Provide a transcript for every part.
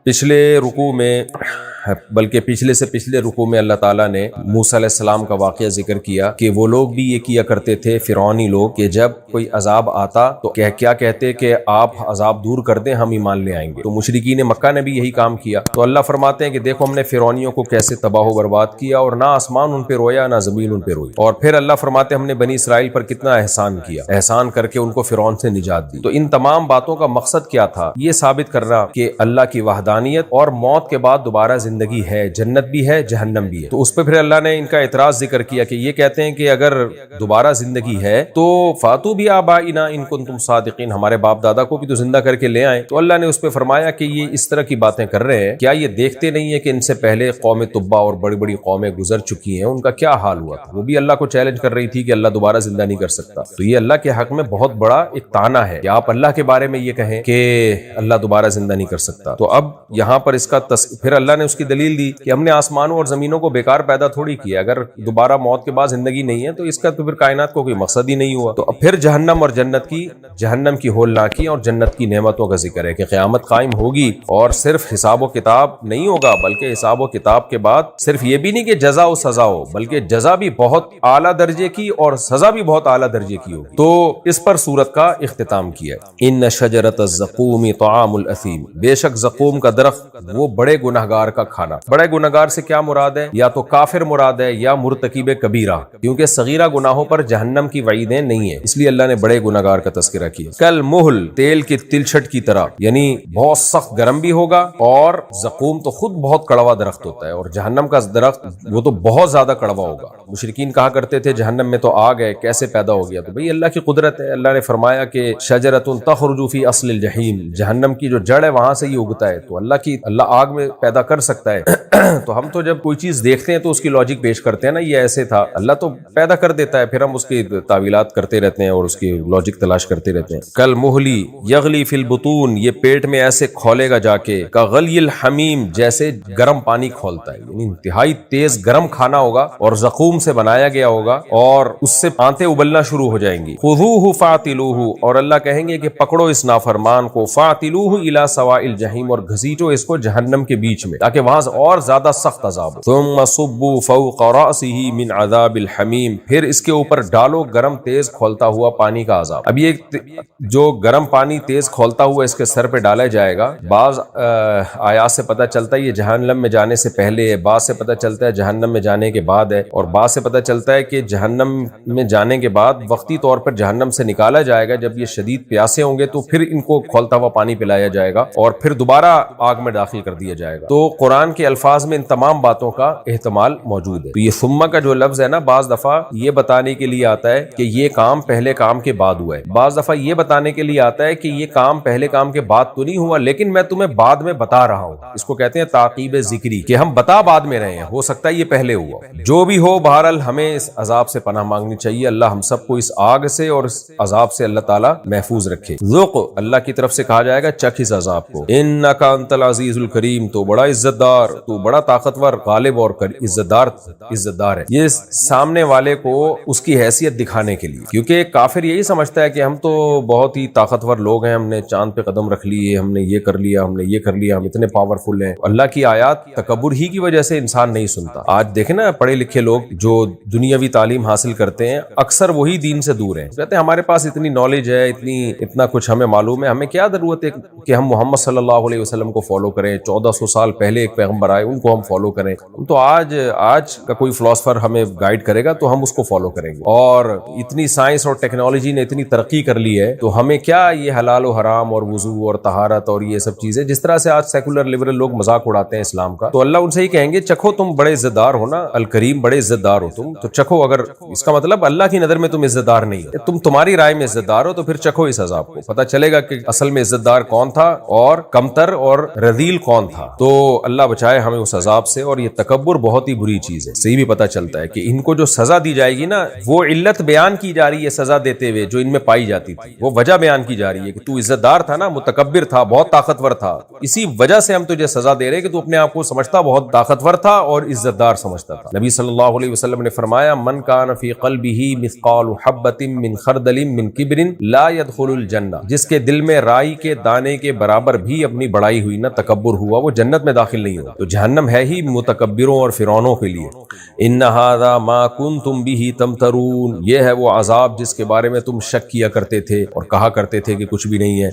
پچھلے رکوع میں بلکہ پچھلے سے پچھلے رکوع میں اللہ تعالیٰ نے موسیٰ علیہ السلام کا واقعہ ذکر کیا کہ وہ لوگ بھی یہ کیا کرتے تھے، فرعونی لوگ، کہ جب کوئی عذاب آتا تو کیا کہتے کہ آپ عذاب دور کر دیں، ہم ایمان لے آئیں گے۔ تو مشرکین مکہ نے بھی یہی کام کیا۔ تو اللہ فرماتے ہیں کہ دیکھو ہم نے فرعونیوں کو کیسے تباہ و برباد کیا، اور نہ آسمان ان پہ رویا نہ زمین ان پہ روئی۔ اور پھر اللہ فرماتے ہیں ہم نے بنی اسرائیل پر کتنا احسان کیا، احسان کر کے ان کو فرعون سے نجات دی۔ تو ان تمام باتوں کا مقصد کیا تھا؟ یہ ثابت کرنا کہ اللہ کی وحدانیت اور موت کے بعد دوبارہ زندگی ہے، جنت بھی ہے، جہنم بھی ہے۔ تو اس پہ پھر اللہ نے ان کا اعتراض ذکر کیا کہ یہ کہتے ہیں کہ اگر دوبارہ زندگی ہے تو فاتو بھی آبائنا ان کنتم صادقین، ہمارے باپ دادا کو بھی تو زندہ کر کے لے آئیں۔ تو اللہ نے اس پہ فرمایا کہ یہ اس طرح کی باتیں کر رہے ہیں، کیا یہ دیکھتے نہیں ہے کہ ان سے پہلے قوم تبا اور بڑی بڑی قومیں گزر چکی ہیں، ان کا کیا حال ہوا تھا؟ وہ بھی اللہ کو چیلنج کر رہی تھی کہ اللہ دوبارہ زندہ نہیں کر سکتا۔ تو یہ اللہ کے حق میں بہت بڑا ایک طعنہ ہے کہ آپ اللہ کے بارے میں یہ کہیں کہ اللہ دوبارہ زندہ نہیں کر سکتا۔ تو اب یہاں پر اس کا پھر اللہ نے اس کی دلیل دی کہ ہم نے آسمانوں اور زمینوں کو بیکار پیدا تھوڑی کیا، اگر دوبارہ موت کے بعد زندگی نہیں ہے تو اس کا تو پھر کائنات کو کوئی مقصد ہی نہیں ہوا۔ تو اب پھر جہنم اور جہنم کی ہولناکی اور جنت کی نعمتوں کا ذکر ہے کہ قیامت قائم ہوگی اور صرف حساب و کتاب نہیں ہوگا، بلکہ حساب و کتاب کے بعد صرف یہ بھی نہیں کہ جزا و سزا ہو، بلکہ جزا بھی بہت اعلیٰ درجے کی اور سزا بھی بہت اعلیٰ درجے کی ہوگی۔ تو اس پر سورت کا اختتام کیا ہے۔ ان شجرۃ الزقوم طعام الاثیم، بے شک زقوم کا درخت وہ بڑے گنہگار کا کھانا۔ بڑے گنہگار سے کیا مراد ہے؟ یا تو کافر مراد ہے یا مرتکب کبیرہ، کیونکہ صغیرہ گناہوں پر جہنم کی وعیدیں نہیں ہیں، اس لیے اللہ نے بڑے گنہگار کا تذکرہ کیا۔ کل محل، تیل کی تلچھٹ کی طرح، یعنی بہت سخت گرم بھی ہوگا، اور زقوم تو خود بہت کڑوا درخت ہوتا ہے، اور جہنم کا درخت وہ تو بہت زیادہ کڑوا ہوگا۔ مشرکین کہا کرتے تھے جہنم میں تو آگ ہے، کیسے پیدا ہو گیا؟ تو بھئی اللہ کی قدرت ہے۔ اللہ نے فرمایا کہ شجرۃ تخرج فی اصل الجحیم، جہنم کی جو جڑ ہے وہاں سے یہ اگتا ہے، تو اللہ آگ میں پیدا کر سکتا ہے۔ تو ہم تو جب کوئی چیز دیکھتے ہیں تو اس کی لاجک پیش کرتے ہیں نا، یہ ایسے تھا، اللہ تو پیدا کر دیتا ہے، پھر ہم اس کی تعویلات کرتے رہتے ہیں اور اس کی لاجک تلاش کرتے رہتے ہیں۔ کل مہلی یغلی فی البطون، یہ پیٹ میں ایسے کھولے گا جا کے، کغلی الحمیم، جیسے گرم پانی کھولتا ہے، یعنی انتہائی تیز گرم کھانا ہوگا اور زقوم سے بنایا گیا ہوگا اور اس سے آنتیں ابلنا شروع ہو جائیں گی۔ خذوہ فاعتلوہ، اور اللہ کہیں گے کہ پکڑو اس نافرمان کو، فاعتلوہ الی سواء الجحیم، اور گھسیٹو اس کو جہنم کے بیچ میں تاکہ وہاں اور زیادہ سخت عذاب ہو۔ ثم صبوا فوق رأسه من عذاب الحمیم، پھر اس کے اوپر ڈالو گرم تیز کھولتا ہوا پانی کا عذاب۔ اب یہ جو گرم پانی تیز کھولتا ہوا اس کے سر پہ ڈالا جائے گا، بعض آیات سے پتہ چلتا ہے یہ جہنم میں جانے سے پہلے ہے، بعض سے پتہ چلتا ہے جہنم میں جانے کے بعد ہے، اور بعض سے پتہ چلتا ہے کہ جہنم میں جانے کے بعد وقتی طور پر جہنم سے نکالا جائے گا، جب یہ شدید پیاسے ہوں گے تو پھر ان کو کھولتا ہوا پانی پلایا جائے گا اور پھر دوبارہ آگ میں داخل کر دیا جائے گا۔ تو قرآن کے الفاظ میں ان تمام باتوں کا احتمال موجود ہے۔ تو یہ ثم کا جو لفظ ہے نا، بعض دفعہ یہ بتانے کے لیے آتا ہے کہ یہ کام پہلے کام کے بعد ہوا ہے، بعض دفعہ یہ بتانے کے لیے آتا ہے کہ یہ کام پہلے کام کے بعد تو نہیں ہوا لیکن میں تمہیں بعد میں بتا رہا ہوں۔ اس کو کہتے ہیں تعقیب ذکری، کہ ہم بتا بعد میں رہے ہیں، ہو سکتا ہے یہ پہلے ہوا۔ جو بھی ہو، بہرحال ہمیں اس عذاب سے پناہ مانگنی چاہیے، اللہ ہم سب کو اس آگ سے اور اس عذاب سے اللہ تعالیٰ محفوظ رکھے۔ ذوق، اللہ کی طرف سے کہا جائے گا چکھ اس عذاب کو۔ انک انت العزیز الکریم، تو بڑا عزت دار، تو بڑا طاقتور، غالب اور عزت دار ہے۔ یہ سامنے والے کو اس کی حیثیت دکھانے کے لیے، کیونکہ کافر یہی سمجھتا ہے کہ ہم تو بہت ہی طاقتور لوگ ہیں، ہم نے چاند پہ قدم رکھ لیے، ہم نے یہ کر لیا، ہم نے یہ کر لیا، ہم اتنے پاورفل ہیں۔ اللہ کی آیات تکبر ہی کی وجہ سے انسان نہیں سنتا۔ آج دیکھیں نا، پڑھے لکھے لوگ جو دنیاوی تعلیم حاصل کرتے ہیں اکثر وہی دین سے دور ہیں، کہتے ہیں ہمارے پاس اتنی نالج ہے، اتنا کچھ ہمیں معلوم ہے، ہمیں کیا ضرورت ہے کہ ہم محمد صلی اللہ علیہ وسلم کو فالو کریں، 1400 سال پہلے ایک پیغمبر آئے ان کو ہم فالو کریں، ہم تو آج کا کوئی فلاسفر ہمیں گائیڈ کرے گا تو ہم اس کو فالو کریں گے، اور اتنی سائنس اور ٹیکنالوجی نے اتنی ترقی کر لی ہے تو ہمیں کیا یہ حلال و حرام اور وضو اور طہارت اور یہ سب چیزیں، جس طرح سے آج سیکولر لبرل لوگ مذاق اڑاتے ہیں اسلام کا، تو اللہ ان سے ہی کہیں گے چکھو، تم بڑے عزت دار ہو نا، الکریم بڑے عزت دار ہو تم، تو چکھو۔ اگر اس کا مطلب اللہ کی نظر میں تم عزت دار نہیں ہے، تم تمہاری رائے میں عزت دار ہو، تو پھر چکھو اس عذاب کو، پتہ چلے گا کہ اصل میں عزت دار کون تھا اور کمتر اور رذیل کون تھا۔ تو اللہ بچائے ہمیں اس اس عذاب سے. اور یہ تکبر بہت ہی بری چیز ہے. صحیح بھی پتہ چلتا ہے کہ ان کو جو سزا دی جائے گی نا، وہ علت بیان کی جا رہی ہے سزا دیتے ہوئے جو ان میں پائی جاتی تھی، وہ وجہ بیان کی جا رہی ہے کہ تو عزت دار تھا نا، متکبر تھا، بہت طاقتور تھا، اسی وجہ سے ہم تجھے سزا دے رہے کہ تو اپنے آپ کو سمجھتا بہت طاقتور تھا اور عزت دار سمجھتا تھا. نبی صلی اللہ علیہ وسلم نے فرمایا من کان فی قلبہ مثقال حبۃ من خردل من کبر لا يدخل الجنہ، جس کے دل میں رائی کے دانے کے برابر بھی اپنی بڑائی ہوئی نہ، تکبر ہوا، وہ جنت میں داخل نہیں ہوا. تو جہنم ہے ہی متکبروں اور فرعونوں کے لیے. ان ھذا ما کنتم بہ تمترون، یہ ہے وہ عذاب جس کے بارے میں تم شک کیا کرتے تھے اور کہا کرتے تھے کہ کچھ بھی نہیں ہے.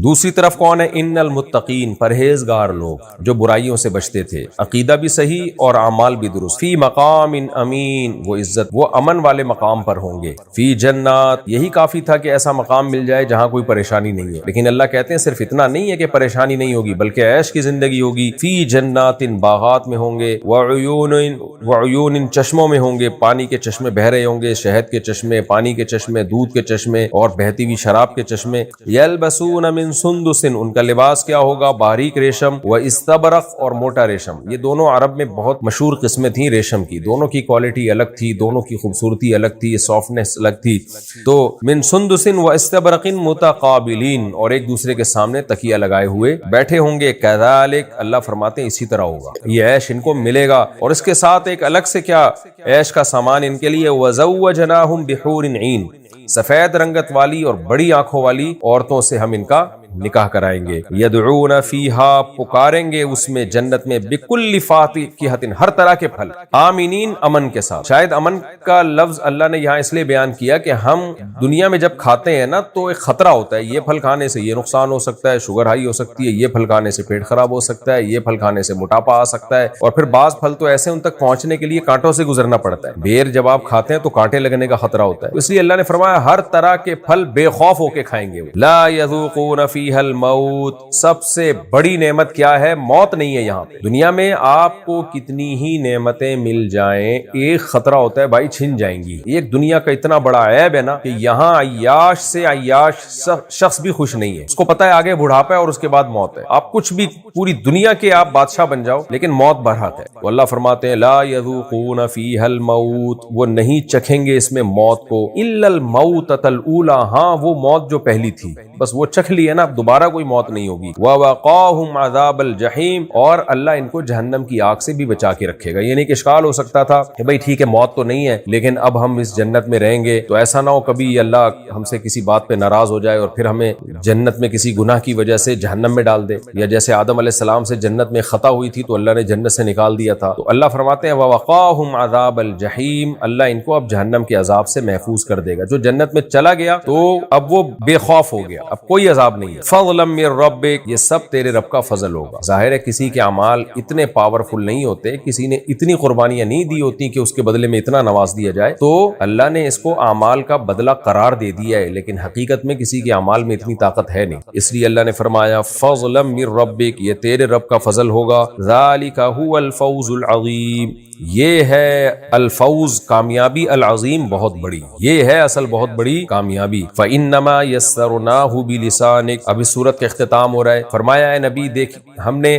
دوسری طرف کون ہے؟ ان المتقین، پرہیزگار لوگ جو برائیوں سے بچتے تھے، عقیدہ بھی صحیح اور اعمال بھی درست. فی مقام امین، وہ عزت، وہ امن والے مقام پر ہوں گے. فی جنات، یہی کافی تھا کہ ایسا مقام مل جائے جہاں کوئی پریشانی نہیں ہے. لیکن اللہ کہتے ہیں صرف اتنا نہیں ہے کہ پریشانی نہیں ہوگی، بلکہ عیش کی زندگی ہوگی. فی جنات، باغات میں ہوں گے. وعیون، چشموں میں ہوں گے، پانی کے چشمے بہہ رہے ہوں گے، شہد کے چشمے، پانی کے چشمے، دودھ کے چشمے اور بہتی ہوئی شراب کے چشمے. یلبسون من سندس، ان کا لباس کیا ہوگا؟ باریک ریشم، و استبرق، اور موٹا ریشم. یہ دونوں عرب میں بہت مشہور قسمیں تھیں ریشم کی، دونوں کی کوالٹی الگ تھی، دونوں کی خوبصورتی الگ تھی، سافٹنس الگ تھی. تو من سندس و استبرق متقابلین، اور ایک دوسرے کے سامنے تکیہ لگائے ہوئے بیٹھے ہوں گے. کذالک، اللہ فرماتے ہیں اسی طرح ہوگا، یہ عیش ان کو ملے گا. اور اس کے ساتھ ایک الگ سے کیا عیش کا سامان ان کے لیے، وزوجناہم بحور عین، سفید رنگت والی اور بڑی آنکھوں والی عورتوں سے ہم ان کا نکاح کرائیں گے. یدعون فیہا، پکاریں گے اس میں جنت میں، بکل فاکہۃ، ہر طرح کے پھل، آمینین، امن کے ساتھ. شاید امن کا لفظ اللہ نے یہاں اس لیے بیان کیا کہ ہم دنیا میں جب کھاتے ہیں نا تو ایک خطرہ ہوتا ہے، یہ پھل کھانے سے یہ نقصان ہو سکتا ہے، شوگر ہائی ہو سکتی ہے، یہ پھل کھانے سے پیٹ خراب ہو سکتا ہے، یہ پھل کھانے سے موٹاپا آ سکتا ہے. اور پھر بعض پھل تو ایسے ان تک پہنچنے کے لیے کانٹوں سے گزرنا پڑتا ہے. بیر جب آپ کھاتے ہیں تو کانٹے لگنے کا خطرہ ہوتا ہے، اس لیے اللہ نے فرمایا ہر طرح کے پھل بے خوف ہو کے کھائیں گے. لا یذوقون فیہا الموت، سب سے بڑی نعمت کیا ہے؟ موت نہیں ہے. یہاں پہ دنیا میں آپ کو کتنی ہی نعمتیں مل جائیں، ایک خطرہ ہوتا ہے بھائی چھن جائیں گی. ایک دنیا کا اتنا بڑا عیب ہے نا کہ یہاں عیاش سے عیاش شخص بھی خوش نہیں ہے. اس کو پتا ہے آگے بڑھاپا ہے اور اس کے بعد موت ہے. آپ کچھ بھی پوری دنیا کے آپ بادشاہ بن جاؤ لیکن موت برحق ہے. تو اللہ فرماتے ہیں لا یذوقون فیہا الموت، وہ نہیں چکھیں گے اس میں موت کو، الا الموتۃ الاولی، ہاں وہ موت جو پہلی تھی بس وہ چکھ لی ہے نا، اب دوبارہ کوئی موت نہیں ہوگی. وَوَقَاهُمْ عَذَابَ الْجَحِيمِ، اور اللہ ان کو جہنم کی آگ سے بھی بچا کے رکھے گا. یعنی کہ اشکال ہو سکتا تھا کہ بھئی ٹھیک ہے موت تو نہیں ہے لیکن اب ہم اس جنت میں رہیں گے تو ایسا نہ ہو کبھی اللہ ہم سے کسی بات پہ ناراض ہو جائے اور پھر ہمیں جنت میں کسی گناہ کی وجہ سے جہنم میں ڈال دے، یا جیسے آدم علیہ السلام سے جنت میں خطا ہوئی تھی تو اللہ نے جنت سے نکال دیا تھا. تو اللہ فرماتے ہیں وَوَقَاهُمْ عَذَابَ الْجَحِيمِ، اللہ ان کو اب جہنم کے عذاب سے محفوظ کر دے گا. جو جنت میں چلا گیا تو اب وہ بے خوف ہو گیا، اب کوئی عذاب نہیں ہے. فضلا من ربک، یہ سب تیرے رب کا فضل ہوگا. ظاہر ہے کسی کے اعمال اتنے پاورفل نہیں ہوتے، کسی نے اتنی قربانیاں نہیں دی ہوتی کہ اس کے بدلے میں اتنا نواز دیا جائے، تو اللہ نے اس کو اعمال کا بدلہ قرار دے دیا ہے، لیکن حقیقت میں کسی کے اعمال میں اتنی طاقت ہے نہیں. اس لیے اللہ نے فرمایا فضلا من ربک، یہ تیرے رب کا فضل ہوگا. ذالک هو الفوز العظیم، یہ ہے الفوز، کامیابی، العظیم، بہت بڑی، یہ ہے اصل بہت بڑی کامیابی. فَإِنَّمَا يَسَّرْنَاهُ بِلِسَانِكَ، اب اس سورت کا اختتام ہو رہا ہے. فرمایا اے نبی دیکھ ہم نے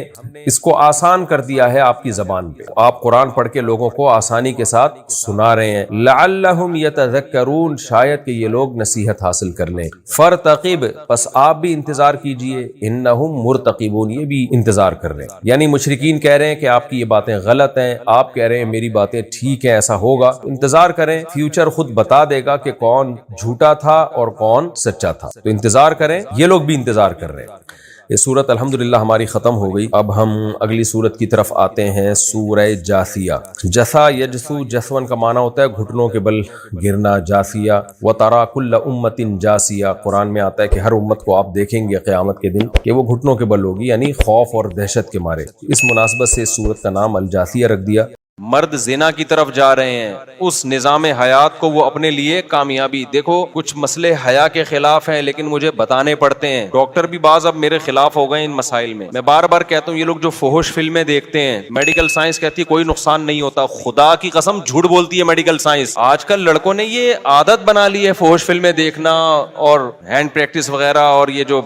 اس کو آسان کر دیا ہے آپ کی زبان پہ، آپ قرآن پڑھ کے لوگوں کو آسانی کے ساتھ سنا رہے ہیں. لَعَلَّهُمْ يَتَذَكَّرُونَ، شاید کہ یہ لوگ نصیحت حاصل کر لیں. فَارْتَقِبْ، پس آپ بھی انتظار کیجئے. إِنَّهُمْ مُرْتَقِبُونَ، یہ بھی انتظار کر رہے ہیں. یعنی مشرکین کہہ رہے ہیں کہ آپ کی یہ باتیں غلط ہیں، آپ کہہ رہے ہیں میری باتیں ٹھیک ہیں، ایسا ہوگا. انتظار کریں، فیوچر خود بتا دے گا کہ کون جھوٹا تھا اور کون سچا تھا. تو انتظار کریں، یہ لوگ بھی انتظار کر رہے ہیں. یہ سورت الحمدللہ ہماری ختم ہو گئی. اب ہم اگلی سورت کی طرف آتے ہیں، سورہ جاثیہ. جثا یجثو، جثون کا معنی ہوتا ہے گھٹنوں کے بل گرنا. جاثیہ وترا کل امت جاثیہ، قرآن میں آتا ہے کہ ہر امت کو آپ دیکھیں گے قیامت کے دن کہ وہ گھٹنوں کے بل ہوگی، یعنی خوف اور دہشت کے مارے. اس مناسبت سے اس سورت کا نام الجاثیہ رکھ دیا. مرد زنا کی طرف جا رہے ہیں، اس نظام حیات کو وہ اپنے لیے کامیابی. دیکھو کچھ مسئلے حیا کے خلاف ہیں لیکن مجھے بتانے پڑتے ہیں. ڈاکٹر بھی بعض اب میرے خلاف ہو گئے ان مسائل میں. میں بار بار کہتا ہوں یہ لوگ جو فحش فلمیں دیکھتے ہیں، میڈیکل سائنس کہتی ہے کوئی نقصان نہیں ہوتا، خدا کی قسم جھوٹ بولتی ہے میڈیکل سائنس. آج کل لڑکوں نے یہ عادت بنا لی ہے فحش فلمیں دیکھنا اور ہینڈ پریکٹس وغیرہ اور یہ جو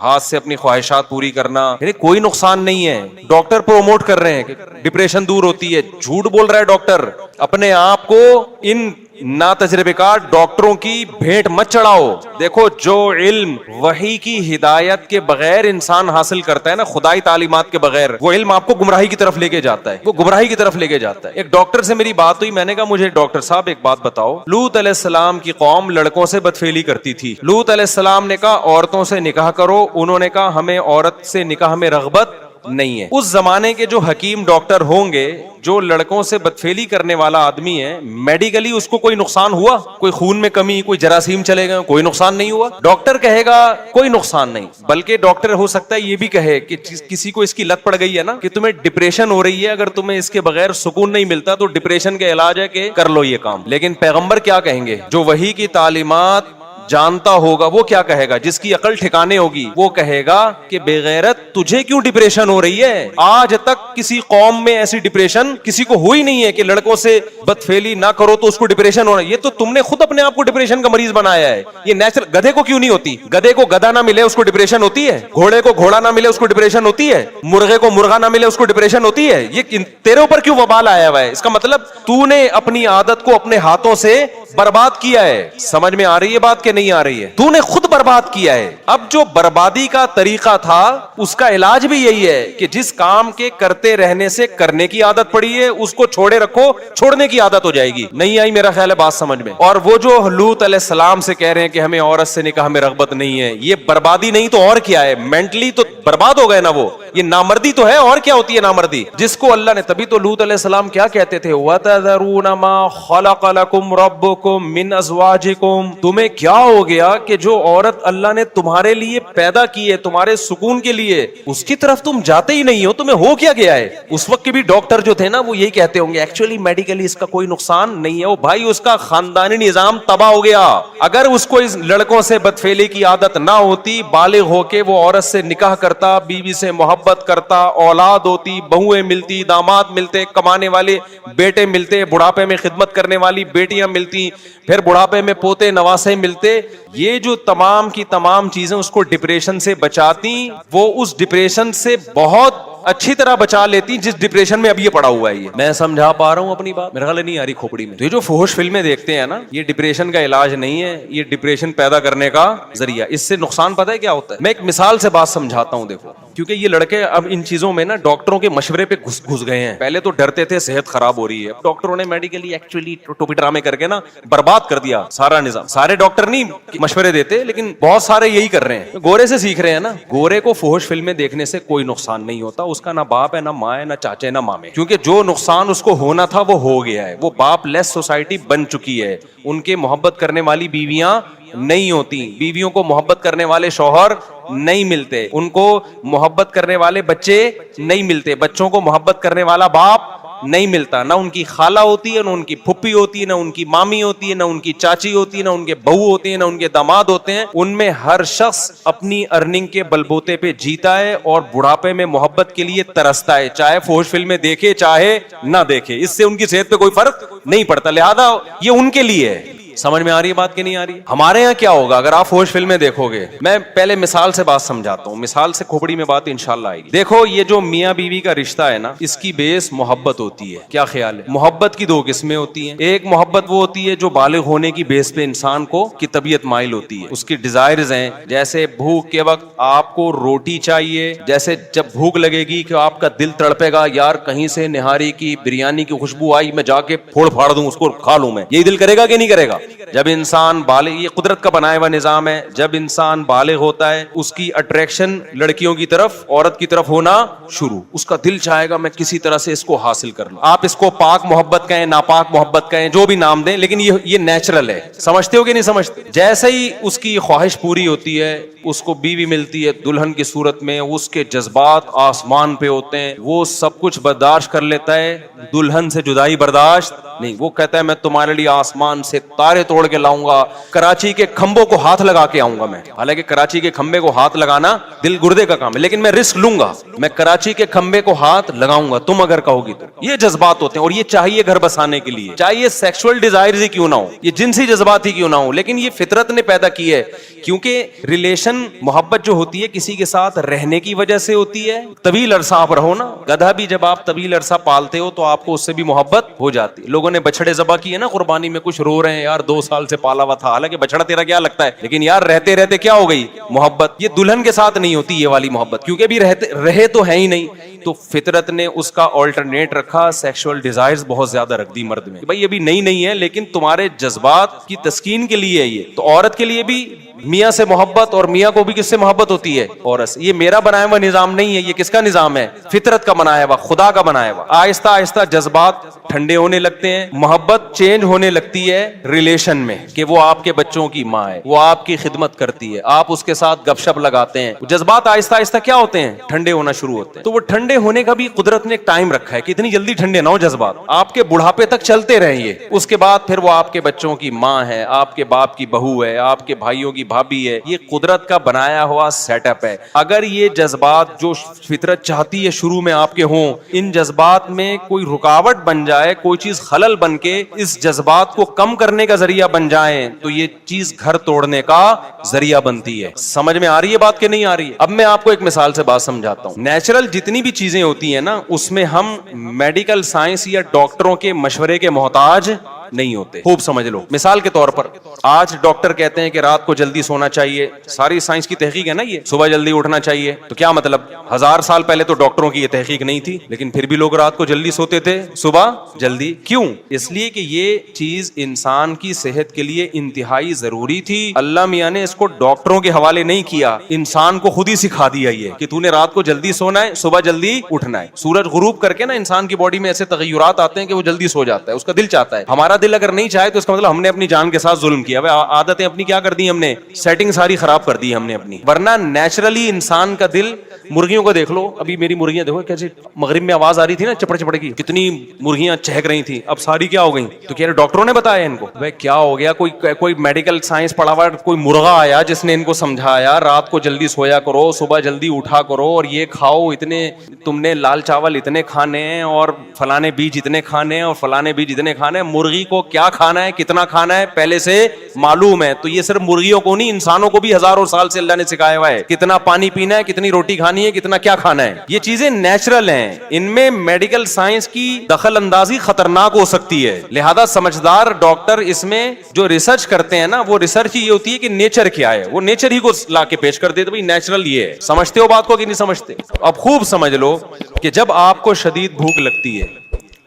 ہاتھ سے اپنی خواہشات پوری کرنا، یعنی کوئی نقصان نہیں ہے. ڈاکٹر پروموٹ کر رہے ہیں کہ ڈپریشن دور ہوتی ہے، جھوٹ بول رہا ہے ڈاکٹر. اپنے آپ کو ان نا تجربے کار ڈاکٹروں کی بھیٹ مت چڑھاؤ. دیکھو جو علم وحی کی ہدایت کے بغیر انسان حاصل کرتا ہے نا، خدائی تعلیمات کے بغیر، وہ علم آپ کو گمراہی کی طرف لے کے جاتا ہے، وہ گمراہی کی طرف لے کے جاتا ہے. ایک ڈاکٹر سے میری بات ہوئی، میں نے کہا مجھے ڈاکٹر صاحب ایک بات بتاؤ، لوط علیہ السلام کی قوم لڑکوں سے بدفعلی کرتی تھی. لوط علیہ السلام نے کہا عورتوں سے نکاح کرو، انہوں نے کہا ہمیں عورت سے نکاح میں رغبت نہیں ہے. اس زمانے کے جو حکیم ڈاکٹر ہوں گے، جو لڑکوں سے بدفعلی کرنے والا آدمی ہے، میڈیکلی اس کو کوئی نقصان ہوا؟ کوئی خون میں کمی، کوئی جراثیم چلے گئے، کوئی نقصان نہیں ہوا. ڈاکٹر کہے گا کوئی نقصان نہیں، بلکہ ڈاکٹر ہو سکتا ہے یہ بھی کہے کہ کسی کو اس کی لت پڑ گئی ہے نا، کہ تمہیں ڈپریشن ہو رہی ہے، اگر تمہیں اس کے بغیر سکون نہیں ملتا تو ڈپریشن کا علاج ہے کہ کر لو یہ کام. لیکن پیغمبر کیا کہیں گے؟ جو وحی کی تعلیمات جانتا ہوگا وہ کیا کہے گا؟ جس کی عقل ٹھکانے ہوگی وہ کہے گا کہ بے غیرت تجھے کیوں ڈپریشن ہو رہی ہے؟ آج تک کسی قوم میں ایسی ڈپریشن کسی کو ہوئی نہیں ہے کہ لڑکوں سے بدفعلی نہ کرو تو اس کو ڈپریشن ہونا. یہ تو تم نے خود اپنے آپ کو ڈپریشن کا مریض بنایا ہے. یہ نیچرل. گدھے کو کیوں نہیں ہوتی؟ گدھے کو گدھا نہ ملے اس کو ڈپریشن ہوتی ہے، گھوڑے کو گھوڑا نہ ملے اس کو ڈپریشن ہوتی ہے، مرغے کو مرغا نہ ملے اس کو ڈپریشن ہوتی ہے. یہ تیرے اوپر کیوں وبال آیا ہوا ہے؟ اس کا مطلب تو نے اپنی عادت کو اپنے ہاتھوں سے برباد کیا ہے. سمجھ میں آ رہی ہے بات کہ نہیں آ رہی ہے؟ تو نے خود برباد کیا ہے. اب جو بربادی کا طریقہ تھا اس کا علاج بھی یہی ہے کہ جس کام کے کرتے رہنے سے کرنے کی عادت پڑی ہے اس کو چھوڑے رکھو، چھوڑنے کی عادت ہو جائے گی. نہیں آئی میرا خیال ہے بات سمجھ میں؟ اور وہ جو لوط علیہ السلام سے کہہ رہے ہیں کہ ہمیں عورت سے نکاح میں رغبت نہیں ہے، یہ بربادی نہیں تو اور کیا ہے؟ مینٹلی تو برباد ہو گئے نا وہ. یہ نامردی تو ہے، اور کیا ہوتی ہے نامردی؟ جس کو اللہ نے، تبھی تو لوط علیہ السلام کیا کہتے تھے؟ وَتَذَرُونَ مَا خَلَقَ لَكُمْ رَبُّكُمْ مِنْ أَزْوَاجِكُمْ. تمہیں کیا ہو گیا کہ جو عورت اللہ نے تمہارے لیے پیدا کی ہے تمہارے سکون کے لیے، اس کی طرف تم جاتے ہی نہیں ہو؟ تمہیں ہو کیا گیا ہے؟ اس وقت کے بھی ڈاکٹر جو تھے نا وہ یہی کہتے ہوں گے ایکچولی میڈیکلی اس کا کوئی نقصان نہیں ہے. وہ بھائی اس کا خاندانی نظام تباہ ہو گیا. اگر اس کو اس لڑکوں سے بدفعلی کی عادت نہ ہوتی، بالغ ہو کے وہ عورت سے نکاح کرتا، بیوی سے محبت کرتا، اولاد ہوتی، بہویں ملتی، داماد ملتے، کمانے والے بیٹے ملتے، بڑھاپے میں خدمت کرنے والی بیٹیاں ملتی، پھر بڑھاپے میں پوتے نواسے ملتے، یہ جو تمام کی تمام چیزیں اس کو ڈپریشن سے بچاتی، وہ اس ڈپریشن سے بہت اچھی طرح بچا لیتی جس ڈپریشن میں اب یہ پڑا ہوا ہے. یہ میں سمجھا پا رہا ہوں اپنی بات؟ میرا خیال نہیں آ رہی کھوپڑی میں. تو یہ جو فحش فلمیں دیکھتے ہیں نا، یہ ڈپریشن کا علاج نہیں ہے، یہ ڈپریشن پیدا کرنے کا ذریعہ. اس سے نقصان پتہ ہے کیا ہوتا ہے؟ میں ایک مثال سے بات سمجھاتا ہوں. دیکھو، کیونکہ یہ لڑکے اب ان چیزوں میں نا ڈاکٹروں کے مشورے پہ گھس گئے ہیں. پہلے تو ڈرتے تھے صحت خراب ہو رہی ہے، اب ڈاکٹروں نے میڈیکلی ایکچولی ٹوپی ڈرامے کر کے نا برباد کر دیا سارا نظام. سارے ڈاکٹر نہیں مشورے دیتے لیکن بہت سارے یہی کر رہے ہیں، گورے سے سیکھ رہے ہیں نا. گورے کو فحش فلمیں دیکھنے سے کوئی نقصان نہیں ہوتا، اس کا نہ باپ ہے، نہ ماں ہے، نہ چاچے، نہ مامے. کیونکہ جو نقصان اس کو ہونا تھا وہ ہو گیا ہے. وہ باپ لیس سوسائٹی بن چکی ہے. ان کے محبت کرنے والی بیویاں نہیں ہوتی، بیویوں کو محبت کرنے والے شوہر نہیں ملتے، ان کو محبت کرنے والے بچے نہیں ملتے، بچوں کو محبت کرنے والا باپ نہیں ملتا. نہ ان کی خالہ ہوتی ہے، نہ ان کی پھپھی ہوتی ہے، نہ ان کی مامی ہوتی ہے، نہ ان کی چاچی ہوتی ہے، نہ ان کے بہو ہوتے ہیں، نہ ان کے داماد ہوتے ہیں. ان میں ہر شخص اپنی ارننگ کے بلبوتے پہ جیتا ہے اور بڑھاپے میں محبت کے لیے ترستا ہے، چاہے فحش فلمیں دیکھے چاہے نہ دیکھے. اس سے ان کی صحت پہ کوئی فرق نہیں پڑتا، لہذا یہ ان کے لیے ہے. سمجھ میں آ رہی ہے بات کہ نہیں آ رہی؟ ہمارے یہاں کیا ہوگا اگر آپ فحش فلمیں دیکھو گے؟ میں پہلے مثال سے بات سمجھاتا ہوں، مثال سے کھوپڑی میں بات انشاءاللہ آئے گی. دیکھو، یہ جو میاں بیوی کا رشتہ ہے نا، اس کی بیس محبت ہوتی ہے. کیا خیال ہے؟ محبت کی دو قسمیں ہوتی ہیں. ایک محبت وہ ہوتی ہے جو بالغ ہونے کی بیس پہ انسان کو کی طبیعت مائل ہوتی ہے، اس کی ڈیزائرز ہیں. جیسے بھوک کے وقت آپ کو روٹی چاہیے، جیسے جب بھوک لگے گی کہ آپ کا دل تڑپے گا یار کہیں سے نہاری کی بریانی کی خوشبو آئی، میں جا کے پھوڑ پھاڑ دوں اس کو کھا لوں. میں یہی دل کرے گا کہ نہیں کرے گا؟ جب انسان بالغ، یہ قدرت کا بنایا ہوا نظام ہے، جب انسان بالغ ہوتا ہے اس کی اٹریکشن لڑکیوں کی طرف، عورت کی طرف ہونا شروع، اس کا دل چاہے گا میں کسی طرح سے اس کو حاصل کر لوں. آپ اس کو پاک محبت کہیں، ناپاک محبت کہیں، جو بھی نام دیں، لیکن یہ نیچرل ہے. سمجھتے ہو کہ نہیں سمجھتے؟ جیسے ہی اس کی خواہش پوری ہوتی ہے، اس کو بیوی ملتی ہے دلہن کی صورت میں، اس کے جذبات آسمان پہ ہوتے ہیں، وہ سب کچھ برداشت کر لیتا ہے، دلہن سے جدائی برداشت نہیں. وہ کہتا ہے میں تمہارے لیے آسمان سے تارے دیواریں توڑ کے لاؤں گا, کراچی کے کھمبوں کو ہاتھ لگا کے آؤں گا میں. حالانکہ کراچی کے کھمبے کو ہاتھ لگانا دل گردے کا کام ہے, لیکن میں رسک لوں گا, میں کراچی کے کھمبے کو ہاتھ لگاؤں گا تم اگر کہو گی تو. یہ جذبات ہوتے ہیں, اور یہ چاہیے گھر بسانے کے لیے, چاہیے سیکسول ڈیزائرز ہی کیوں نہ ہو, یہ جنسی جذبات ہی کیوں نہ ہو, لیکن یہ فطرت نے پیدا کی ہے. کیونکہ ریلیشن, محبت جو ہوتی ہے کسی کے ساتھ رہنے کی وجہ سے ہوتی ہے. طویل عرصہ آپ رہو نا, گدھا بھی جب آپ طویل عرصہ پالتے ہو تو آپ کو اس سے بھی محبت ہو جاتی. لوگوں نے بچڑے ذبح کیے نا قربانی میں, کچھ رو رہے ہیں یار 2 سال سے پالا ہوا تھا, حالانکہ بچڑا تیرا کیا لگتا ہے, لیکن یار رہتے رہتے کیا ہو گئی محبت. یہ دلہن کے ساتھ نہیں ہوتی یہ والی محبت, کیونکہ ابھی رہے تو ہے ہی نہیں. تو فطرت نے اس کا آلٹرنیٹ رکھا, سیکشول ڈیزائرز بہت زیادہ رکھ دی مرد میں, بھائی ابھی نہیں ہے لیکن تمہارے جذبات کی تسکین کے لیے ہے یہ. تو عورت کے لیے بھی میاں سے محبت, اور میاں کو بھی کس سے محبت ہوتی ہے, عورت سے. یہ میرا بنایا ہوا نظام نہیں ہے, یہ کس کا نظام ہے, فطرت کا بنایا ہوا, خدا کا بنایا ہوا. آہستہ آہستہ جذبات ٹھنڈے ہونے لگتے ہیں, محبت چینج ہونے لگتی ہے ریلیشن میں, کہ وہ آپ کے بچوں کی ماں ہے, وہ آپ کی خدمت کرتی ہے, آپ اس کے ساتھ گپ شپ لگاتے ہیں. جذبات آہستہ آہستہ کیا ہوتے ہیں, ٹھنڈے ہونا شروع ہوتے ہیں. تو وہ ٹھنڈے ہونے کا بھی قدرت نے ایک ٹائم رکھا ہے کہ اتنی جلدی ٹھنڈے نہ ہو جذبات, آپ کے بڑھاپے تک چلتے رہیں یہ. اس کے بعد پھر وہ آپ کے بچوں کی ماں ہے, آپ کے باپ کی بہو ہے, آپ کے بھائیوں کی بھابھی ہے. یہ قدرت کا بنایا ہوا سیٹ اپ ہے. اگر یہ جذبات جو فطرت چاہتی ہے شروع میں آپ کے ہوں, ان جذبات میں کوئی رکاوٹ بن جائے, کوئی چیز خلل بن کے اس جذبات کو کم کرنے کا ذریعہ بن جائیں, تو یہ چیز گھر توڑنے کا ذریعہ بنتی ہے. سمجھ میں آ رہی ہے بات کہ نہیں آ رہی ہے؟ اب میں آپ کو ایک مثال سے بات سمجھاتا ہوں. نیچرل جتنی بھی چیزیں ہوتی ہیں نا, اس میں ہم میڈیکل سائنس یا ڈاکٹروں کے مشورے کے محتاج نہیں ہوتے. خوب سمجھ لو, مثال کے طور پر آج ڈاکٹر کہتے ہیں کہ رات کو جلدی سونا چاہیے, ساری سائنس کی تحقیق ہے نا یہ, صبح جلدی اٹھنا چاہیے. تو کیا مطلب, 1000 سال پہلے تو ڈاکٹروں کی یہ تحقیق نہیں تھی, لیکن پھر بھی لوگ رات کو جلدی سوتے تھے, صبح جلدی. کیوں؟ اس لیے کہ یہ چیز انسان کی صحت کے لیے انتہائی ضروری تھی. اللہ میاں نے اس کو ڈاکٹروں کے حوالے نہیں کیا, انسان کو خود ہی سکھا دیا یہ کہ تو نے رات کو جلدی سونا ہے, صبح جلدی اٹھنا ہے. سورج غروب کر کے نا انسان کی باڈی میں ایسے تغیرات آتے ہیں کہ وہ جلدی سو جاتا ہے, اس کا دل چاہتا ہے. ہمارا دل اگر نہیں چاہے تو اس کا مطلب ہم نے اپنی جان کے ساتھ ظلم کیا. عادتیں اپنی کیا کر دی ہم نے, سیٹنگ ساری خراب کر دی ہم نے اپنی. ورنہ نیچرلی انسان کا دل, مرغیوں کو دیکھ لو, ابھی میری مرغیاں دیکھو کیسے مغرب میں آواز آ رہی تھی نا چپڑ چپڑ کی, کتنی مرغیاں چہک رہی تھی, اب ساری کیا ہو گئی. تو کہہ رہے ڈاکٹروں نے بتایا ان کو, بھائی کیا ہو گیا, کوئی میڈیکل سائنس پڑھا ہوا کوئی مرغا آیا جس نے ان کو سمجھایا رات کو جلدی سویا کرو, صبح جلدی اٹھا کرو, اور یہ کھاؤ, اتنے تم نے لال چاول اتنے کھانے ہیں, اور فلانے بیج اتنے کھانے ہیں, اور فلانے بیج اتنے کھانے ہیں. مرغی کو کیا کھانا ہے, کتنا کھانا ہے, پہلے سے معلوم ہے. تو یہ صرف مرغیوں کو نہیں, انسانوں کو بھی ہزاروں سال سے اللہ نے سکھایا ہوا ہے, کتنا پانی پینا ہے, کتنی روٹی کھانی ہے, کتنا کیا کھانا ہے. یہ چیزیں نیچرل ہیں, ان میں میڈیکل سائنس کی دخل اندازی خطرناک ہو سکتی ہے. لہذا سمجھدار ڈاکٹر اس میں جو ریسرچ کرتے ہیں نا, وہ ریسرچ یہ ہوتی ہے کہ نیچر کیا ہے, وہ نیچر ہی کو لا کے پیش کر دیتے, بھائی نیچرل یہ ہے. سمجھتے ہو بات کو کہ نہیں سمجھتے؟ اب خوب سمجھ لو کہ جب آپ کو شدید بھوک لگتی ہے,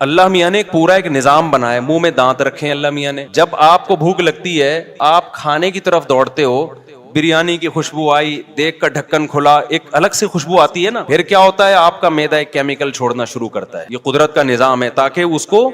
اللہ میاں نے پورا ایک نظام بنایا, منہ میں دانت رکھے ہیں اللہ میاں نے. جب آپ کو بھوک لگتی ہے, آپ کھانے کی طرف دوڑتے ہو, بریانی کی خوشبو آئی, دیکھ کر ڈھکن کھلا, ایک الگ سے خوشبو آتی ہے نا, پھر کیا ہوتا ہے, آپ کا معدہ ایک کیمیکل چھوڑنا شروع کرتا ہے. یہ قدرت کا نظام ہے تاکہ اس کو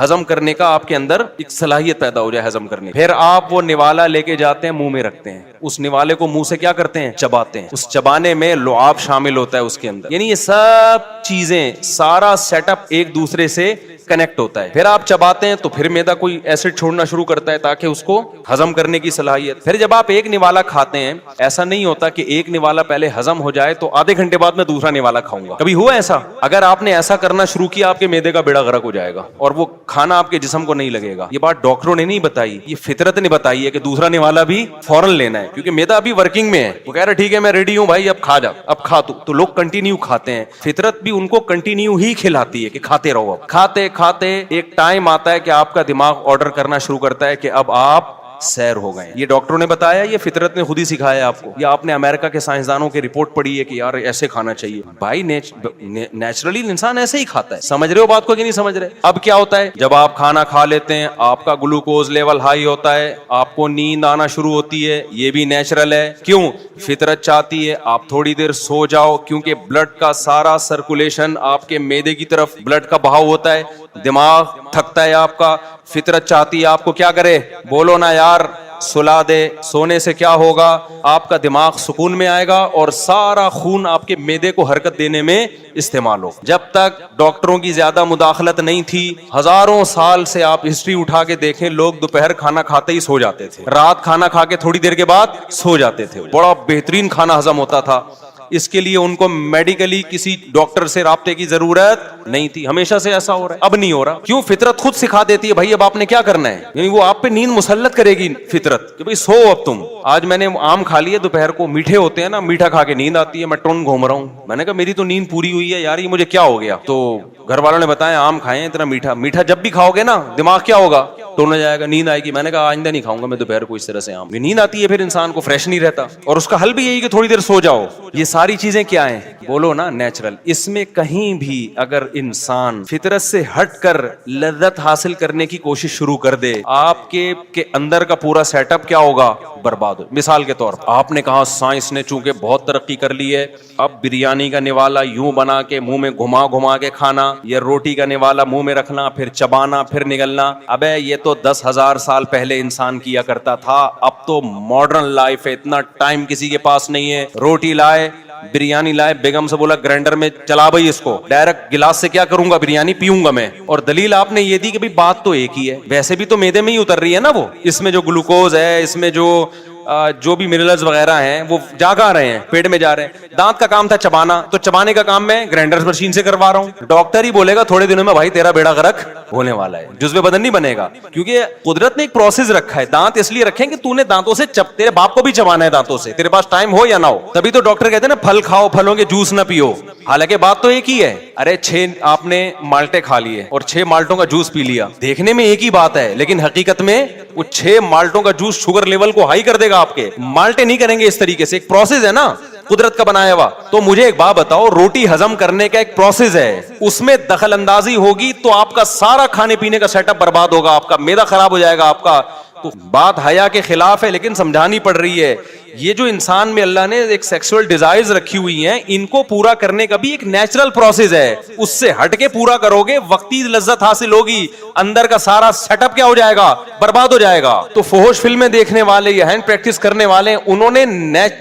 ہضم کرنے کا آپ کے اندر ایک صلاحیت پیدا ہو جائے ہضم کرنے. پھر آپ وہ نوالا لے کے جاتے ہیں, منہ میں رکھتے ہیں, اس نوالے کو منہ سے کیا کرتے ہیں, چباتے ہیں. اس چبانے میں لعاب شامل ہوتا ہے اس کے اندر, یعنی یہ سب چیزیں, سارا سیٹ اپ ایک دوسرے سے کنیکٹ ہوتا ہے. پھر آپ چباتے ہیں تو پھر میدا کوئی ایسڈ چھوڑنا شروع کرتا ہے تاکہ اس کو ہضم کرنے کی صلاحیت. پھر جب آپ ایک نوالا کھاتے ہیں, ایسا نہیں ہوتا کہ ایک نوالا پہلے ہضم ہو جائے تو آدھے گھنٹے بعد میں دوسرا نوالا کھاؤں گا. کبھی ہوا ایسا؟ اگر آپ نے ایسا کرنا شروع کیا, آپ کے میدے کا بیڑا غرق ہو جائے گا اور وہ کھانا آپ کے جسم کو نہیں لگے گا. یہ بات ڈاکٹروں نے نہیں بتائی, یہ فطرت نے بتائی ہے کہ دوسرا نوالا بھی فوراً لینا ہے, کیونکہ میدا ابھی ورکنگ میں ہے. وہ کہہ رہا ٹھیک ہے میں ریڈی ہوں بھائی, اب کھا جا, اب کھا تو لوگ کنٹینیو کھاتے ہیں. فطرت بھی ان کو کنٹینیو ہی کھلاتی ہے کہ کھاتے رہو. اب کھاتے کھاتے ایک ٹائم آتا ہے کہ آپ کا دماغ آرڈر کرنا شروع کرتا ہے کہ اب آپ سیر ہو گئے. یہ ڈاکٹروں نے بتایا, یہ فطرت نے خود ہی سکھایا آپ کو, یا آپ نے امریکہ کے سائنسدانوں کی رپورٹ پڑھی ہے کہ یار ایسے کھانا چاہیے. بھائی نیچرلی انسان ایسے ہی کھاتا ہے. سمجھ رہے ہو بات کو کہ نہیں سمجھ رہے؟ اب کیا ہوتا ہے, جب آپ کھانا کھا لیتے ہیں, آپ کا گلوکوز لیول ہائی ہوتا ہے, آپ کو نیند آنا شروع ہوتی ہے. یہ بھی نیچرل ہے. کیوں؟ فطرت چاہتی ہے آپ تھوڑی دیر سو جاؤ, کیونکہ بلڈ کا سارا سرکولیشن آپ کے معدے کی طرف بلڈ کا بہاؤ ہوتا ہے, دماغ تھکتا ہے آپ کا, فطرت چاہتی ہے آپ کو کیا کرے, بولو نا یار سلا دے. سونے سے کیا ہوگا, آپ کا دماغ سکون میں آئے گا اور سارا خون آپ کے معدے کو حرکت دینے میں استعمال ہو. جب تک ڈاکٹروں کی زیادہ مداخلت نہیں تھی, ہزاروں سال سے آپ ہسٹری اٹھا کے دیکھیں, لوگ دوپہر کھانا کھاتے ہی سو جاتے تھے, رات کھانا کھا کے تھوڑی دیر کے بعد سو جاتے تھے, بڑا بہترین کھانا ہضم ہوتا تھا. اس کے لیے ان کو میڈیکلی کسی ڈاکٹر سے رابطے کی ضرورت نہیں تھی. ہمیشہ سے ایسا ہو رہا ہے, اب نہیں ہو رہا. کیوں؟ فطرت خود سکھا دیتی ہے بھائی اب آپ نے کیا کرنا ہے, یعنی وہ آپ پہ نیند مسلط کرے گی فطرت کہ بھائی سو اب تم. آج میں نے آم کھا لیے دوپہر کو, میٹھے ہوتے ہیں نا, میٹھا کھا کے نیند آتی ہے, میں ٹون گھوم رہا ہوں. میں نے کہا میری تو نیند پوری ہوئی ہے یار, یہ مجھے کیا ہو گیا؟ تو گھر والوں نے بتایا آم کھائے اتنا میٹھا, میٹھا جب بھی کھاؤ گے نا دماغ کیا ہوگا, ٹون ہو جائے گا, نیند آئے گی. میں نے کہا آئندہ نہیں کھاؤں گا میں دوپہر کو اس طرح سے آم. نیند آتی ہے پھر انسان کو, فریش نہیں رہتا. اور اس کا حل بھی یہی کہ تھوڑی دیر سو جاؤ. یہ ساری چیزیں کیا ہیں, بولو نا نیچرل. اس میں کہیں بھی اگر انسان فطرت سے ہٹ کر لذت حاصل کرنے کی کوشش شروع کر دے, آپ کے اندر کا پورا سیٹ اپ کیا ہوگا, برباد ہو. مثال کے طور پر آپ نے کہا سائنس نے چونکہ بہت ترقی کر لی ہے, اب بریانی کا نوالا یوں بنا کے منہ میں گھما گھما کے کھانا, یا روٹی کا نوالا منہ میں رکھنا پھر چبانا پھر نگلنا. ابے یہ تو 10,000 سال پہلے انسان کیا کرتا تھا. اب تو ماڈرن لائف ہے, اتنا ٹائم کسی کے پاس نہیں ہے. روٹی لائے, بریانی لائے, بیگم سے بولا گرائنڈر میں چلا بھائی اس کو, ڈائریکٹ گلاس سے کیا کروں گا, بریانی پیوں گا میں. اور دلیل آپ نے یہ دی کہ بات تو ایک ہی ہے, ویسے بھی تو میدے میں ہی اتر رہی ہے نا وہ, اس میں جو گلوکوز ہے, اس میں جو بھی منرلز وغیرہ ہیں وہ جا کہاں رہے ہیں, پیٹ میں جا رہے ہیں. دانت کا کام تھا چبانا, تو چبانے کا کام میں گرائنڈر مشین سے کروا رہا ہوں. ڈاکٹر ہی بولے گا تھوڑے دنوں میں بھائی تیرا بیڑا غرق ہونے والا ہے, جزو بدن نہیں بنے گا. کیونکہ قدرت نے ایک پروسیس رکھا ہے. دانت اس لیے رکھیں کہ تو نے دانتوں سے تیرے باپ کو بھی چبانا ہے دانتوں سے, تیرے پاس ٹائم ہو یا نہ ہو. تبھی تو ڈاکٹر کہتے ہیں نا پھل کھاؤ, پھلوں کے جوس نہ پیو. حالانکہ بات تو ایک ہی ہے. ارے 6 آپ نے مالٹے کھا لیے اور 6 مالٹوں کا جوس پی لیا, دیکھنے میں ایک ہی بات ہے, لیکن حقیقت میں وہ 6 مالٹوں کا جوس شوگر لیول کو ہائی کر دے گا آپ کے. مالٹے نہیں کریں گے اس طریقے سے, ایک پروسیس ہے نا قدرت کا بنایا ہوا. تو مجھے ایک بات بتاؤ, روٹی ہضم کرنے کا ایک پروسیس ہے, اس میں دخل اندازی ہوگی تو آپ کا سارا کھانے پینے کا سیٹ اپ برباد ہوگا, آپ کا معدہ خراب ہو جائے گا آپ کا. تو بات حیا کے خلاف ہے لیکن سمجھانی پڑ رہی ہے. یہ جو انسان میں اللہ نے ایک سیکسول ڈیزائرز رکھی ہوئی ہیں, ان کو پورا کرنے کا بھی ایک نیچرل پروسیس ہے. اس سے ہٹ کے پورا کرو گے وقتی لذت حاصل ہوگی, اندر کا سارا سیٹ اپ کیا ہو جائے گا, برباد ہو جائے گا. تو فحش فلمیں دیکھنے والے یا ہینڈ پریکٹس کرنے والے, انہوں نے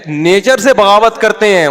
نیچر سے بغاوت کرتے ہیں.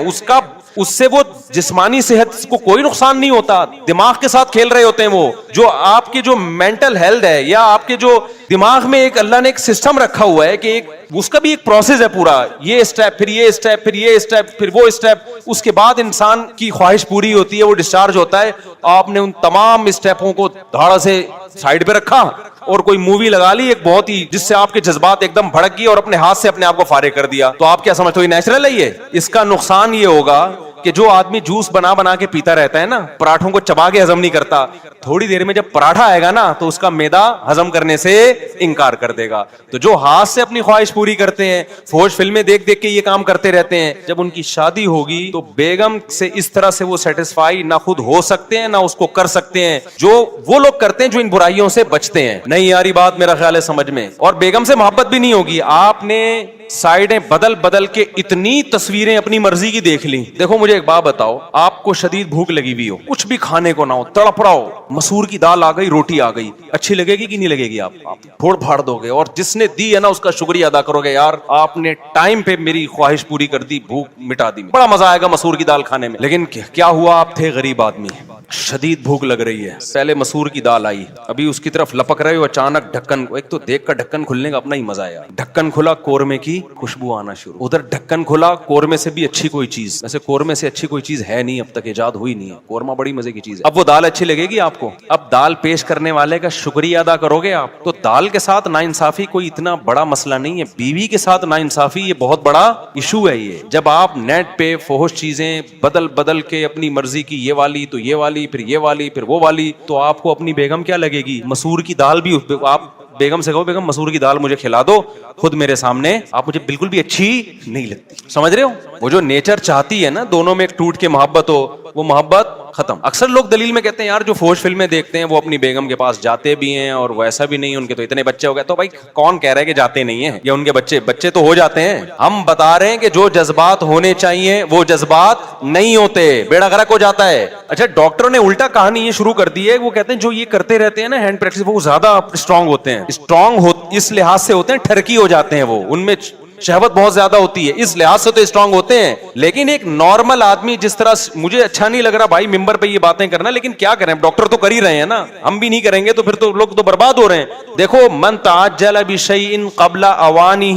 اس سے وہ جسمانی صحت کو کوئی نقصان نہیں ہوتا, دماغ کے ساتھ کھیل رہے ہوتے ہیں. وہ جو آپ کی جو مینٹل ہیلتھ ہے, یا آپ کے جو دماغ میں ایک اللہ نے ایک سسٹم رکھا ہوا ہے کہ اس کا بھی ایک پروسیس ہے پورا, یہ اسٹیپ پھر یہ اسٹیپ پھر یہ اسٹیپ پھر وہ اسٹیپ, اس کے بعد انسان کی خواہش پوری ہوتی ہے, وہ ڈسچارج ہوتا ہے. آپ نے ان تمام اسٹیپوں کو دھاڑا سے سائڈ پہ رکھا اور کوئی مووی لگا لی ایک بہت ہی, جس سے آپ کے جذبات ایک دم بھڑک گئے اور اپنے ہاتھ سے اپنے آپ کو فارغ کر دیا. تو آپ کیا سمجھتے ہو یہ نیچرل ہے؟ یہ اس کا نقصان یہ ہوگا کہ جو آدمی جوس بنا بنا کے پیتا رہتا ہے نا, پراٹھوں کو چبا کے ہضم نہیں کرتا, تھوڑی دیر میں جب پراٹھا آئے گا نا تو اس کا معدہ ہضم کرنے سے انکار کر دے گا. تو جو ہاتھ سے اپنی خواہش پوری کرتے ہیں, فحش فلمیں دیکھ دیکھ کے یہ کام کرتے رہتے ہیں, جب ان کی شادی ہوگی تو بیگم سے اس طرح سے وہ سیٹسفائی نہ خود ہو سکتے ہیں نہ اس کو کر سکتے ہیں جو وہ لوگ کرتے ہیں جو ان برائیوں سے بچتے ہیں. نہیں یاری بات میرا خیال ہے سمجھ میں. اور بیگم سے محبت بھی نہیں ہوگی. آپ نے سائڈیں بدل بدل کے اتنی تصویریں اپنی مرضی کی دیکھ لی. دیکھو مجھے ایک بات بتاؤ, آپ کو شدید بھوک لگی ہوئی ہو, کچھ بھی کھانے کو نہ ہو, تڑپ رہا ہو, مسور کی دال آ گئی, روٹی آ گئی, اچھی لگے گی کہ نہیں لگے گی؟ آپ پھوڑ پھاڑ دو گے, اور جس نے دی ہے نا اس کا شکریہ ادا کرو گے, یار آپ نے ٹائم پہ میری خواہش پوری کر دی, بھوک مٹا دی, بڑا مزہ آئے گا مسور کی دال کھانے میں. لیکن کیا ہوا, آپ تھے غریب آدمی, شدید بھوک لگ رہی ہے, پہلے مسور کی دال آئی, ابھی اس کی طرف لپک رہے ہو, اچانک ڈھکن, ایک تو دیکھ کر ڈھکن کھلنے کا اپنا ہی مزہ ہے, ڈھکن کھلا, قورمے کی خوشبو آنا شروع. ادھر ڈھکن کھلا, قورمے سے بھی اچھی کوئی چیز, ویسے قورمے سے اچھی کوئی چیز ہے نہیں, اب تک ایجاد ہوئی نہیں ہے, قورمہ بڑی مزے کی چیز ہے. اب وہ دال اچھی لگے گی آپ کو, اب دال پیش کرنے والے کا شکریہ ادا کرو گے آپ. تو دال کے ساتھ ناانصافی کوئی اتنا بڑا مسئلہ نہیں ہے, بیوی کے ساتھ ناانصافی یہ بہت بڑا ایشو ہے. یہ جب آپ نیٹ پہ فحش چیزیں بدل بدل کے اپنی مرضی کی, یہ والی تو یہ والی, پھر یہ والی پھر وہ والی, تو آپ کو اپنی بیگم کیا لگے گی؟ مسور کی دال بھی آپ بیگم سے کہو بیگم مسور کی دال مجھے کھلا دو, خود میرے سامنے آپ مجھے بالکل بھی اچھی نہیں لگتی. سمجھ رہے ہو؟ وہ جو نیچر چاہتی ہے نا دونوں میں ایک ٹوٹ کے محبت ہو, وہ محبت ختم. اکثر لوگ دلیل میں کہتے ہیں یار جو فوج فلمیں دیکھتے ہیں وہ اپنی بیگم کے پاس جاتے بھی ہیں اور ویسا بھی نہیں, ان کے تو اتنے بچے ہو گئے. تو بھائی کون کہہ رہا ہے کہ جاتے نہیں ہیں, یا ان کے بچے تو ہو جاتے ہیں. ہم بتا رہے ہیں کہ جو جذبات ہونے چاہیے وہ جذبات نہیں ہوتے, بیڑا غرق ہو جاتا ہے. اچھا ڈاکٹروں نے الٹا کہانی یہ شروع کر دی ہے, وہ کہتے ہیں جو یہ کرتے رہتے ہیں نا ہینڈ پریکٹس, وہ زیادہ اسٹرانگ ہوتے ہیں. اسٹرانگ اس لحاظ سے ہوتے ہیں ٹھرکی ہو جاتے ہیں, وہ ان میں شہوت بہت زیادہ ہوتی ہے, اس لحاظ سے تو اسٹرانگ ہوتے ہیں. لیکن ایک نارمل آدمی جس طرح, مجھے اچھا نہیں لگ رہا بھائی ممبر پہ یہ باتیں کرنا, لیکن کیا کریں, ڈاکٹر تو کر ہی رہے ہیں نا, ہم بھی نہیں کریں گے تو پھر تو لوگ تو برباد ہو رہے ہیں. دیکھو من تعجل بشیء قبل اوانہ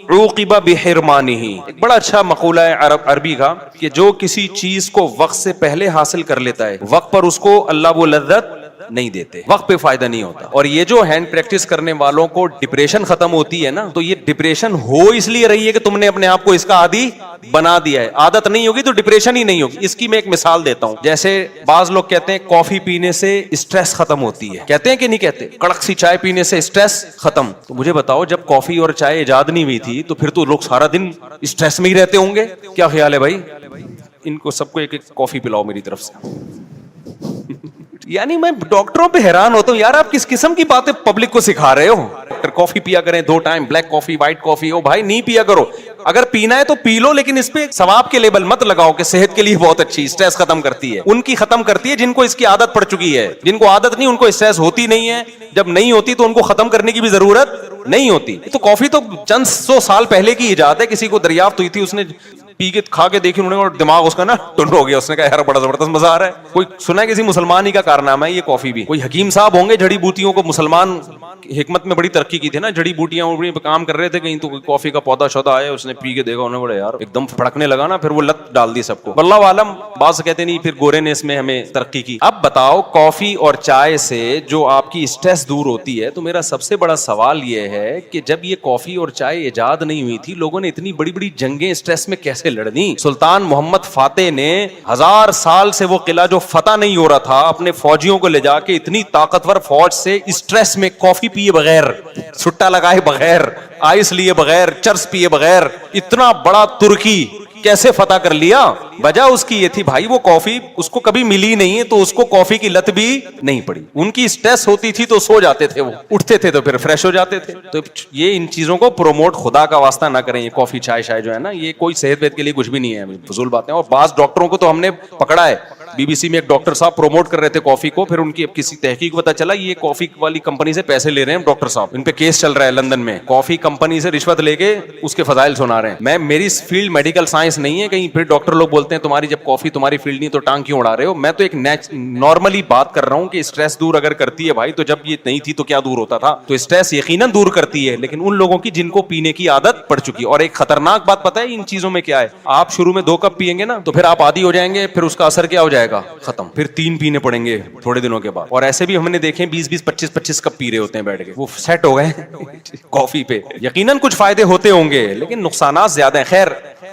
عوقب بحرمانہ, ایک بڑا اچھا مقولہ ہے عربی کا کہ جو کسی چیز کو وقت سے پہلے حاصل کر لیتا ہے وقت پر اس کو اللہ وہ لذت نہیں دیتے, وقت پہ فائدہ نہیں ہوتا. اور یہ جو ہینڈ پریکٹس کرنے والوں کو ڈپریشن ختم ہوتی ہے نا, تو یہ ڈپریشن ہو اس لیے رہی ہے کہ تم نے اپنے آپ کو اس کا عادی بنا دیا ہے. عادت نہیں ہوگی تو ڈپریشن ہی نہیں ہوگی. اس کی میں ایک مثال دیتا ہوں. جیسے بعض لوگ کہتے ہیں کافی پینے سے اسٹریس ختم ہوتی ہے, کہتے ہیں کہ نہیں کہتے, کڑک سی چائے پینے سے اسٹریس ختم. تو مجھے بتاؤ جب کافی اور چائے ایجاد نہیں ہوئی تھی تو پھر تو لوگ سارا دن اسٹریس میں ہی رہتے ہوں گے. کیا خیال ہے بھائی؟ ان کو سب کو ایک ایک کافی پلاؤ میری طرف سے. یعنی میں ڈاکٹروں پہ حیران ہوتا ہوں, یار آپ کس قسم کی باتیں پبلک کو سکھا رہے ہو. ڈاکٹر کافی پیا کریں 2 ٹائم, بلیک کافی, وائٹ کافی. او بھائی نہیں پیا کرو, اگر پینا ہے تو پی لو, لیکن اس پہ ثواب کے لیبل مت لگاؤ کہ صحت کے لیے بہت اچھی, اسٹریس ختم کرتی ہے. ان کی ختم کرتی ہے جن کو اس کی عادت پڑ چکی ہے. جن کو عادت نہیں ان کو اسٹریس ہوتی نہیں ہے. جب نہیں ہوتی تو ان کو ختم کرنے کی بھی ضرورت نہیں ہوتی. تو کافی تو چند 100 سال پہلے کی ایجاد ہے, کسی کو دریافت ہوئی تھی, اس نے پی کے کھا کے دیکھی انہوں نے اور دماغ اس کا نا ٹن ہو گیا. اس نے کہا یار بڑا زبردست مزہ آ رہا ہے. کوئی سنا ہے کسی مسلمان ہی کا کارنامہ ہے یہ کافی بھی؟ کوئی حکیم صاحب ہوں گے جڑی بوٹیوں کو, مسلمان حکمت میں بڑی ترقی کی تھی نا, جڑی بوٹیاں پہ کام کر رہے تھے کہیں, تو کافی کا پودا شودا آیا, اس نے پی کے دیکھا, انہوں نے بڑا یار ایک دم پھڑکنے لگا نا, پھر وہ لت ڈال دی سب کو. واللہ عالم, بعض کہتے نہیں پھر گورے نے اس میں ہمیں ترقی کی. اب بتاؤ کافی اور چائے سے جو آپ کی اسٹریس دور ہوتی ہے, تو میرا سب سے بڑا سوال یہ ہے کہ جب یہ کافی اور چائے ایجاد نہیں ہوئی تھی, لوگوں نے اتنی بڑی بڑی جنگیں اسٹریس میں کیسے لڑنی؟ سلطان محمد فاتح نے 1000 سال سے وہ قلعہ جو فتح نہیں ہو رہا تھا, اپنے فوجیوں کو لے جا کے اتنی طاقتور فوج سے اسٹریس میں کافی پیے بغیر, چھٹا لگائے بغیر, آئس لیے بغیر, چرس پیے بغیر, اتنا بڑا ترکی کیسے فتح کر لیا؟ وجہ اس کی یہ تھی بھائی وہ کافی اس کو کبھی ملی نہیں ہے, تو اس کو کافی کی لت بھی نہیں پڑی. ان کی اسٹریس ہوتی تھی تو سو جاتے تھے, وہ اٹھتے تھے تو پھر فریش ہو جاتے تھے. تو یہ ان چیزوں کو پروموٹ خدا کا واسطہ نہ کریں. یہ کافی چائے جو ہے نا, یہ کوئی صحت وحت کے لیے کچھ بھی نہیں ہے, فضول باتیں. اور بعض ڈاکٹروں کو تو ہم نے پکڑا ہے, بی بی سی میں ایک ڈاکٹر صاحب پروموٹ کر رہے تھے کافی کو, پھر ان کی کسی تحقیق پتہ چلا یہ کافی والی کمپنی سے پیسے لے رہے ہیں ڈاکٹر صاحب, ان پہ کیس چل رہا ہے لندن میں, کافی کمپنی سے رشوت لے کے اس کے فضائل سنا رہے ہیں. میری فیلڈ میڈیکل سائنس نہیں ہے, کہیں پھر ڈاکٹر لوگ بولتے ہیں تمہاری جب کافی تمہاری فیلڈ نہیں تو ٹانگ کیوں اڑا رہے ہو. میں تو ایک نارملی بات کر رہا ہوں کہ اسٹریس دور اگر کرتی ہے بھائی, تو جب یہ نہیں تھی تو کیا دور ہوتا تھا. تو اسٹریس یقیناً دور کرتی ہے, لیکن ان لوگوں کی جن کو پینے کی عادت پڑ چکی ہے. اور ایک خطرناک بات پتہ ہے ان چیزوں میں کیا ہے, آپ شروع میں 2 کپ پیئیں گے نا, تو پھر آپ عادی ہو جائیں گے, پھر اس کا اثر کیا ہو جائے گا, ختم. پھر 3 پینے پڑیں گے تھوڑے دنوں کے بعد. اور ایسے بھی ہم نے دیکھے 20-20 25-25 کپ پی رہے ہوتے ہیں بیٹھ کے, وہ سیٹ ہو گئے کافی پہ. یقیناً کچھ فائدے ہوتے ہوں گے لیکن نقصانات زیادہ ہیں. خیر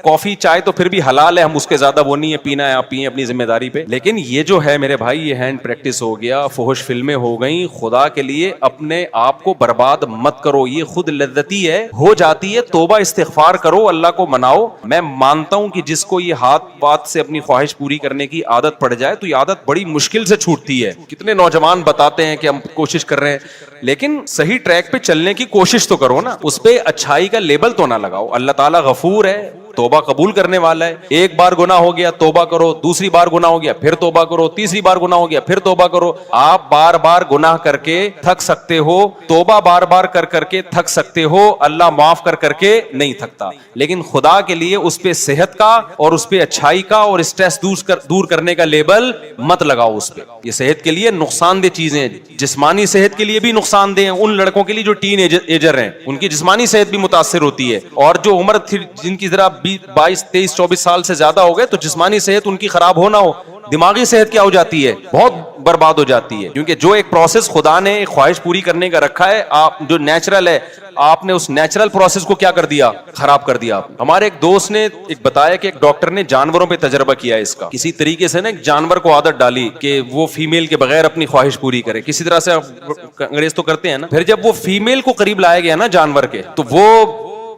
کافی چائے تو پھر بھی حلال ہے, ہم اس کے زیادہ وہ نہیں ہے, پینا ہے آپ پییں اپنی ذمہ داری پہ. لیکن یہ جو ہے میرے بھائی, یہ ہینڈ پریکٹس ہو گیا, فحش فلمیں ہو گئیں, خدا کے لیے اپنے آپ کو برباد مت کرو. یہ خود لذتی ہے, ہو جاتی ہے, توبہ استغفار کرو, اللہ کو مناؤ. میں مانتا ہوں کہ جس کو یہ ہاتھ بات سے اپنی خواہش پوری کرنے کی عادت پڑ جائے تو یہ عادت بڑی مشکل سے چھوٹتی ہے. کتنے نوجوان بتاتے ہیں کہ ہم کوشش کر رہے ہیں, لیکن صحیح ٹریک پہ چلنے کی کوشش تو کرو نا, اس پہ اچھائی کا لیبل تو نہ لگاؤ. اللہ تعالیٰ غفور ہے, توبہ قبول کرنے والا ہے. ایک بار گناہ ہو گیا توبہ کرو, دوسری بار گناہ ہو گیا پھر توبہ کرو, تیسری بار گناہ ہو گیا پھر توبہ کرو. آپ بار بار گناہ کر کے تھک سکتے ہو, توبہ بار بار کر کے تھک سکتے ہو, اللہ معاف کر کے نہیں تھکتا. لیکن خدا کے لیے اس پہ صحت کا اور اس پہ اچھائی کا اور اسٹریس دور کرنے کا لیبل مت لگاؤ اس پہ. یہ صحت کے لیے نقصان دہ چیزیں ہیں, جسمانی صحت کے لیے بھی نقصان دہ ہیں. ان لڑکوں کے لیے جو ٹین ایجر ہیں ان کی جسمانی صحت بھی متاثر ہوتی ہے, اور جو عمر تھی جن کی ذرا 22 23 24 سال سے زیادہ ہو گئے تو جسمانی صحت ان کی خراب ہونا ہو, دماغی صحت کیا ہو جاتی ہے, بہت برباد ہو جاتی ہے. کیونکہ جو ایک پروسیس خدا نے ایک خواہش پوری کرنے کا رکھا ہے, آپ جو نیچرل ہے, آپ نے اس نیچرل پروسیس کو کیا کر دیا, خراب کر دیا. ہمارے ایک دوست نے ایک بتایا کہ ایک ڈاکٹر نے جانوروں پہ تجربہ کیا اس کا, کسی طریقے سے نا ایک جانور کو عادت ڈالی کہ وہ فیمیل کے بغیر اپنی خواہش پوری کرے, کسی طرح سے انگریز تو کرتے ہیں نا. پھر جب وہ فیمیل کو قریب لایا گیا نا جانور کے, تو وہ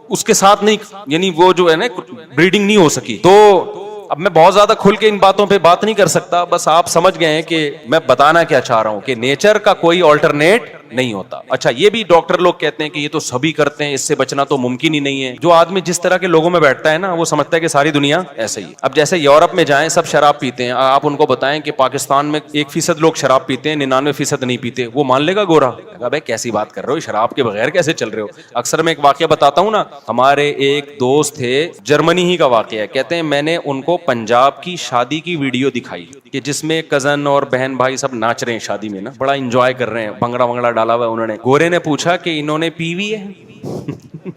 اس کے ساتھ نہیں, یعنی وہ جو ہے نا بریڈنگ نہیں ہو سکی, تو اب میں بہت زیادہ کھل کے ان باتوں پہ بات نہیں کر سکتا, بس آپ سمجھ گئے ہیں کہ میں بتانا کیا چاہ رہا ہوں کہ نیچر کا کوئی آلٹرنیٹ نہیں ہوتا. اچھا یہ بھی ڈاکٹر لوگ کہتے ہیں کہ یہ تو سبھی کرتے ہیں, اس سے بچنا تو ممکن ہی نہیں ہے. جو آدمی جس طرح کے لوگوں میں بیٹھتا ہے نا وہ سمجھتا ہے کہ ساری دنیا ایسے ہی. اب جیسے یورپ میں جائیں سب شراب پیتے ہیں, آپ ان کو بتائیں کہ پاکستان میں 1% لوگ شراب پیتے ہیں, 99% نہیں پیتے, وہ مان لے گا گورا؟ کہا بھائی کیسی بات کر رہے ہو, شراب کے بغیر کیسے چل رہے ہو؟ اکثر میں ایک واقعہ بتاتا ہوں نا, ہمارے ایک دوست تھے, جرمنی ہی کا واقعہ ہے, کہتے ہیں میں نے ان کو پنجاب کی شادی کی ویڈیو دکھائی کہ جس میں کزن اور بہن بھائی سب ناچ رہے ہیں شادی میں نا, بڑا انجوائے کر رہے ہیں, بھنگڑا ونگڑا ڈالا ہوا ہے انہوں نے. گورے نے پوچھا کہ انہوں نے پی وی ہے؟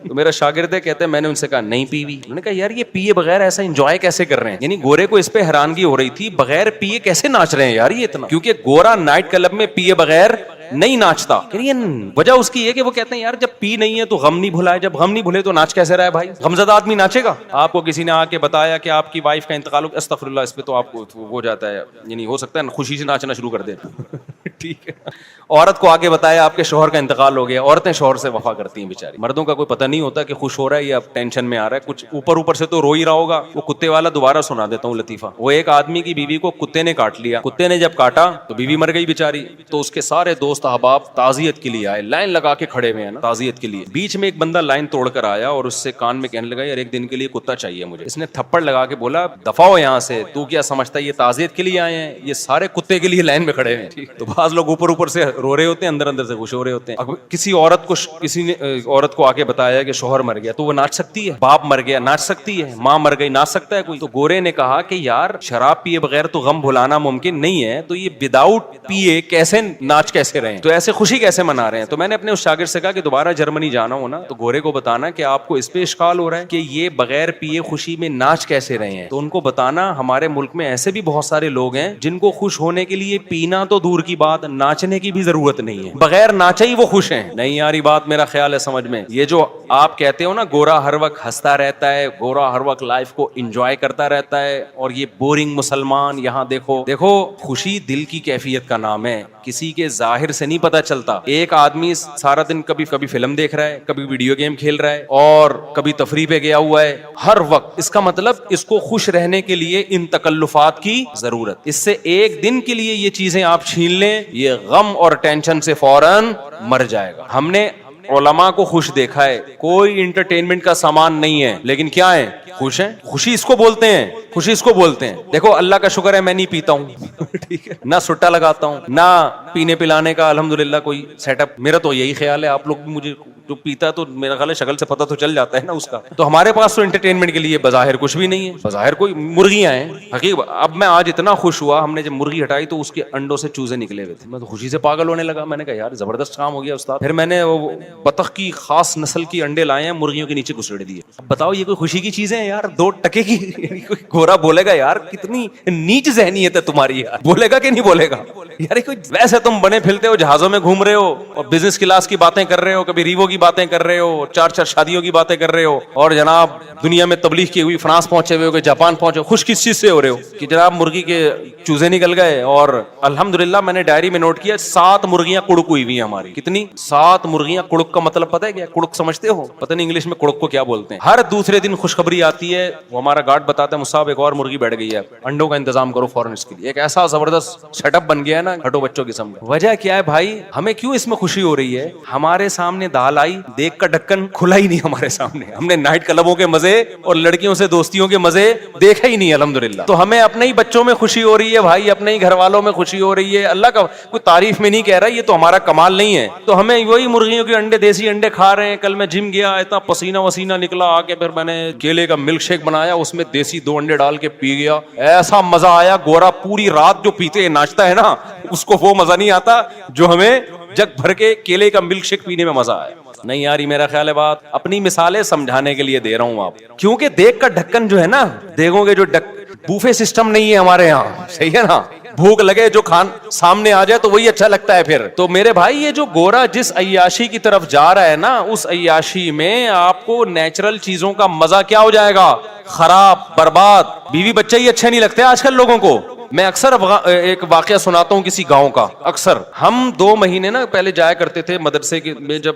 تو میرا شاگرد ہے, کہتے ہیں میں نے ان سے کہا نہیں پی وی. انہوں نے کہا یار یہ پیے بغیر ایسا انجوائے کیسے کر رہے ہیں؟ یعنی گورے کو اس پہ حیرانگی ہو رہی تھی, بغیر پیے کیسے ناچ رہے ہیں یار یہ اتنا, کیونکہ گورا نائٹ کلب میں پیے بغیر نہیں ناچتا. وجہ اس کی یہ کہ وہ کہتے ہیں یار جب پی نہیں ہے تو غم نہیں بھلا ہے, جب غم نہیں بھولے تو ناچ کیسے رہا ہے بھائی؟ غمزدہ آدمی ناچے گا؟ آپ کو کسی نے آ کے بتایا کہ آپ کی وائف کا انتقال ہو, استغفر اللہ, اس پہ تو آپ کو ہو جاتا ہے, یعنی ہو سکتا ہے خوشی سے ناچنا شروع کر دے. ٹھیک ہے. عورت کو آگے بتایا آپ کے شوہر کا انتقال ہو گیا, عورتیں شوہر سے وفا کرتی ہیں بیچاری, مردوں کا کوئی پتہ نہیں ہوتا کہ خوش ہو رہا ہے یا ٹینشن میں آ رہا ہے, کچھ اوپر سے تو رو ہی رہا ہوگا. وہ کتے والا دوبارہ سنا دیتا ہوں لطیفہ. وہ ایک آدمی کی بیوی کو کتے نے کاٹ لیا, کتے نے جب کاٹا تو بیوی مر گئی بیچاری, تو اس کے سارے دوست احباب تعزیت کے لیے آئے, لائن لگا کے کھڑے ہوئے ہیں نا تعزیت کے لیے. بیچ میں ایک بندہ لائن توڑ کر آیا اور اس سے کان میں کہنے لگا یار ایک دن کے لیے کتا چاہیے مجھے. اس نے تھپڑ لگا کے بولا دفع ہو یہاں سے, تو کیا سمجھتا ہے یہ تعزیت کے لیے آئے ہیں, یہ سارے کتے کے لیے لائن میں کھڑے ہیں. تو بعض لوگ اوپر سے رو رہے ہوتے ہیں, اندر سے خوش ہو رہے ہوتے ہیں. کسی نے عورت کو آ کے بتایا کہ شوہر مر گیا, تو وہ ناچ سکتی ہے؟ باپ مر گیا ناچ سکتی ہے؟ ماں مر گئی ناچ سکتا ہے کوئی؟ تو گورے نے کہا کہ یار شراب پیے بغیر تو غم بھلانا ممکن نہیں ہے, تو یہ وداؤٹ پیے کیسے ناچ کیسے رہے ہیں, تو ایسے خوشی کیسے منا رہے ہیں؟ تو میں نے اپنے اس شاگرد سے کہا کہ دوبارہ جرمنی جانا ہو نا تو گورے کو بتانا کہ آپ کو اس پہ اشکال ہو رہا ہے کہ یہ بغیر پیے خوشی میں ناچ کیسے رہے ہیں. تو ان کو بتانا ہمارے ملک میں ایسے بھی بہت سارے لوگ ہیں جن کو خوش ہونے کے لیے پینا تو دور کی بات, ناچنے کی بھی ضرورت نہیں ہے, بغیر ناچے ہی وہ خوش ہیں. نہیں یار یہ بات میرا خیال ہے سمجھ میں. یہ جو آپ کہتے ہو نا گورا ہر وقت ہنستا رہتا ہے, گورا ہر وقت لائف کو انجوائے کرتا رہتا ہے, اور یہ بورنگ مسلمان, یہاں دیکھو خوشی دل کی کیفیت کا نام ہے, کسی کے ظاہر سے نہیں پتا چلتا. ایک آدمی سارا دن کبھی فلم دیکھ رہا ہے, کبھی ویڈیو گیم کھیل رہا ہے, اور کبھی تفریح پہ گیا ہوا ہے ہر وقت, اس کا مطلب اس کو خوش رہنے کے لیے ان تکلفات کی ضرورت. اس سے ایک دن کے لیے یہ چیزیں آپ چھین لیں, یہ غم اور ٹینشن سے فوراً مر جائے گا. ہم نے علماء کو خوش دیکھا ہے, کوئی انٹرٹینمنٹ کا سامان نہیں ہے, لیکن کیا ہے خوش ہیں. خوشی اس کو بولتے ہیں, خوشی اس کو بولتے ہیں. دیکھو اللہ کا شکر ہے میں نہیں پیتا ہوں, ٹھیک ہے, نہ سٹا لگاتا ہوں, نہ پینے پلانے کا الحمدللہ کوئی سیٹ اپ. میرا تو یہی خیال ہے, آپ لوگ بھی مجھے جو پیتا ہے تو میرا خیال ہے شکل سے پتہ تو چل جاتا ہے نا اس کا. تو ہمارے پاس تو انٹرٹینمنٹ کے لیے بظاہر کچھ بھی نہیں ہے, بظاہر کوئی مرغیاں ہیں حقیقت. اب میں آج اتنا خوش ہوا, ہم نے جب مرغی ہٹائی تو اس کے انڈوں سے چوزے نکلے ہوئے تھے, میں تو خوشی سے پاگل ہونے لگا. میں نے کہا یار زبردست کام ہو گیا استاد. پھر میں نے بطخ کی خاص نسل کی انڈے لائے ہیں, مرغیوں کے نیچے گھسیڑ دیے. اب بتاؤ یہ کوئی خوشی کی چیزیں ہیں یار؟ 2 ٹکے کی. کوئی گورا بولے گا یار کتنی نیچ ذہنیت ہے تمہاری یار, بولے گا کہ نہیں بولے گا یار؟ کوئی ویسے تم بنے پھرتے ہو, جہازوں میں گھوم رہے ہو, اور بزنس کلاس کی باتیں کر رہے ہو, کبھی ریوو کی باتیں کر رہے ہو, 4 شادیوں کی باتیں کر رہے ہو, اور جناب دنیا میں تبلیغ کی ہوئی فرانس پہنچے ہوئے ہو, کہ جاپان پہنچے ہو. خوش کس چیز سے ہو رہے ہو کہ جناب مرغی کے چوزے نکل گئے؟ اور الحمدللہ میں نے ڈائری میں نوٹ کیا 7 مرغیاں کڑک ہوئی ہوئی ہیں ہماری. کتنی؟ 7 مرغیاں. کڑک کا مطلب پتہ ہے کیا؟ کڑک سمجھتے ہو؟ پتہ نہیں انگلش میں کڑک کو کیا بولتے ہیں. ہر دوسرے دن خوشخبری آتی ہے, وہ ہمارا گارڈ بتاتا ہے مصعب ایک اور مرغی بیٹھ گئی ہے, انڈوں کا انتظام کرو فوراً اس کے لیے. ایک ایسا زبردست سیٹ اپ بن گیا ہے نا ہٹو بچوں کی سمجھ. وجہ کیا ہے بھائی؟ ہمیں کیوں اس میں خوشی ہو رہی ہے؟ ہمارے سامنے دال آئی, دیکھ کا ڈھکن کھلا ہی نہیں ہمارے سامنے. ہم نے نائٹ کلبوں کے مزے اور لڑکیوں سے دوستیوں کے مزے دیکھا ہی نہیں الحمدللہ. تو ہمیں اپنے ہی بچوں میں خوشی ہو رہی ہے بھائی, اپنے ہی گھر والوں میں خوشی ہو رہی ہے. اللہ کا کوئی تعریف میں نہیں کہہ رہا, یہ تو ہمارا کمال نہیں ہے. تو ہمیں وہی مرغیوں کے انڈے, دیسی انڈے کھا رہے ہیں. کل میں جم گیا, اتنا پسینہ وسینہ نکلا, آ کے پھر میں نے کیلے کا ملک شیک بنایا, اس میں دیسی 2 انڈے ڈال کے پی گیا. ایسا مزہ آیا. گورا پوری رات جو پیتے ناچتا ہے نا, اس کو وہ مزہ نہیں آتا جو ہمیں جگ بھر کے کیلے کا ملک شیک پینے میں مزہ آیا. نہیں یار, میرا خیال ہے بات اپنی مثالیں سمجھانے کے لیے دے رہا ہوں آپ, کیونکہ دیکھ کا ڈھکن جو ہے نا, دیکھو گے جو بوفے سسٹم نہیں ہے ہمارے یہاں, صحیح ہے نا, بھوک لگے جو سامنے آ جائے تو وہی اچھا لگتا ہے پھر. تو میرے بھائی یہ جو گورا جس عیاشی کی طرف جا رہا ہے نا, اس عیاشی میں آپ کو نیچرل چیزوں کا مزہ کیا ہو جائے گا؟ خراب, برباد. بیوی بچے ہی اچھے نہیں لگتے آج کل لوگوں کو. میں اکثر ایک واقعہ سناتا ہوں کسی گاؤں کا. اکثر ہم 2 مہینے نا پہلے جایا کرتے تھے مدرسے میں, جب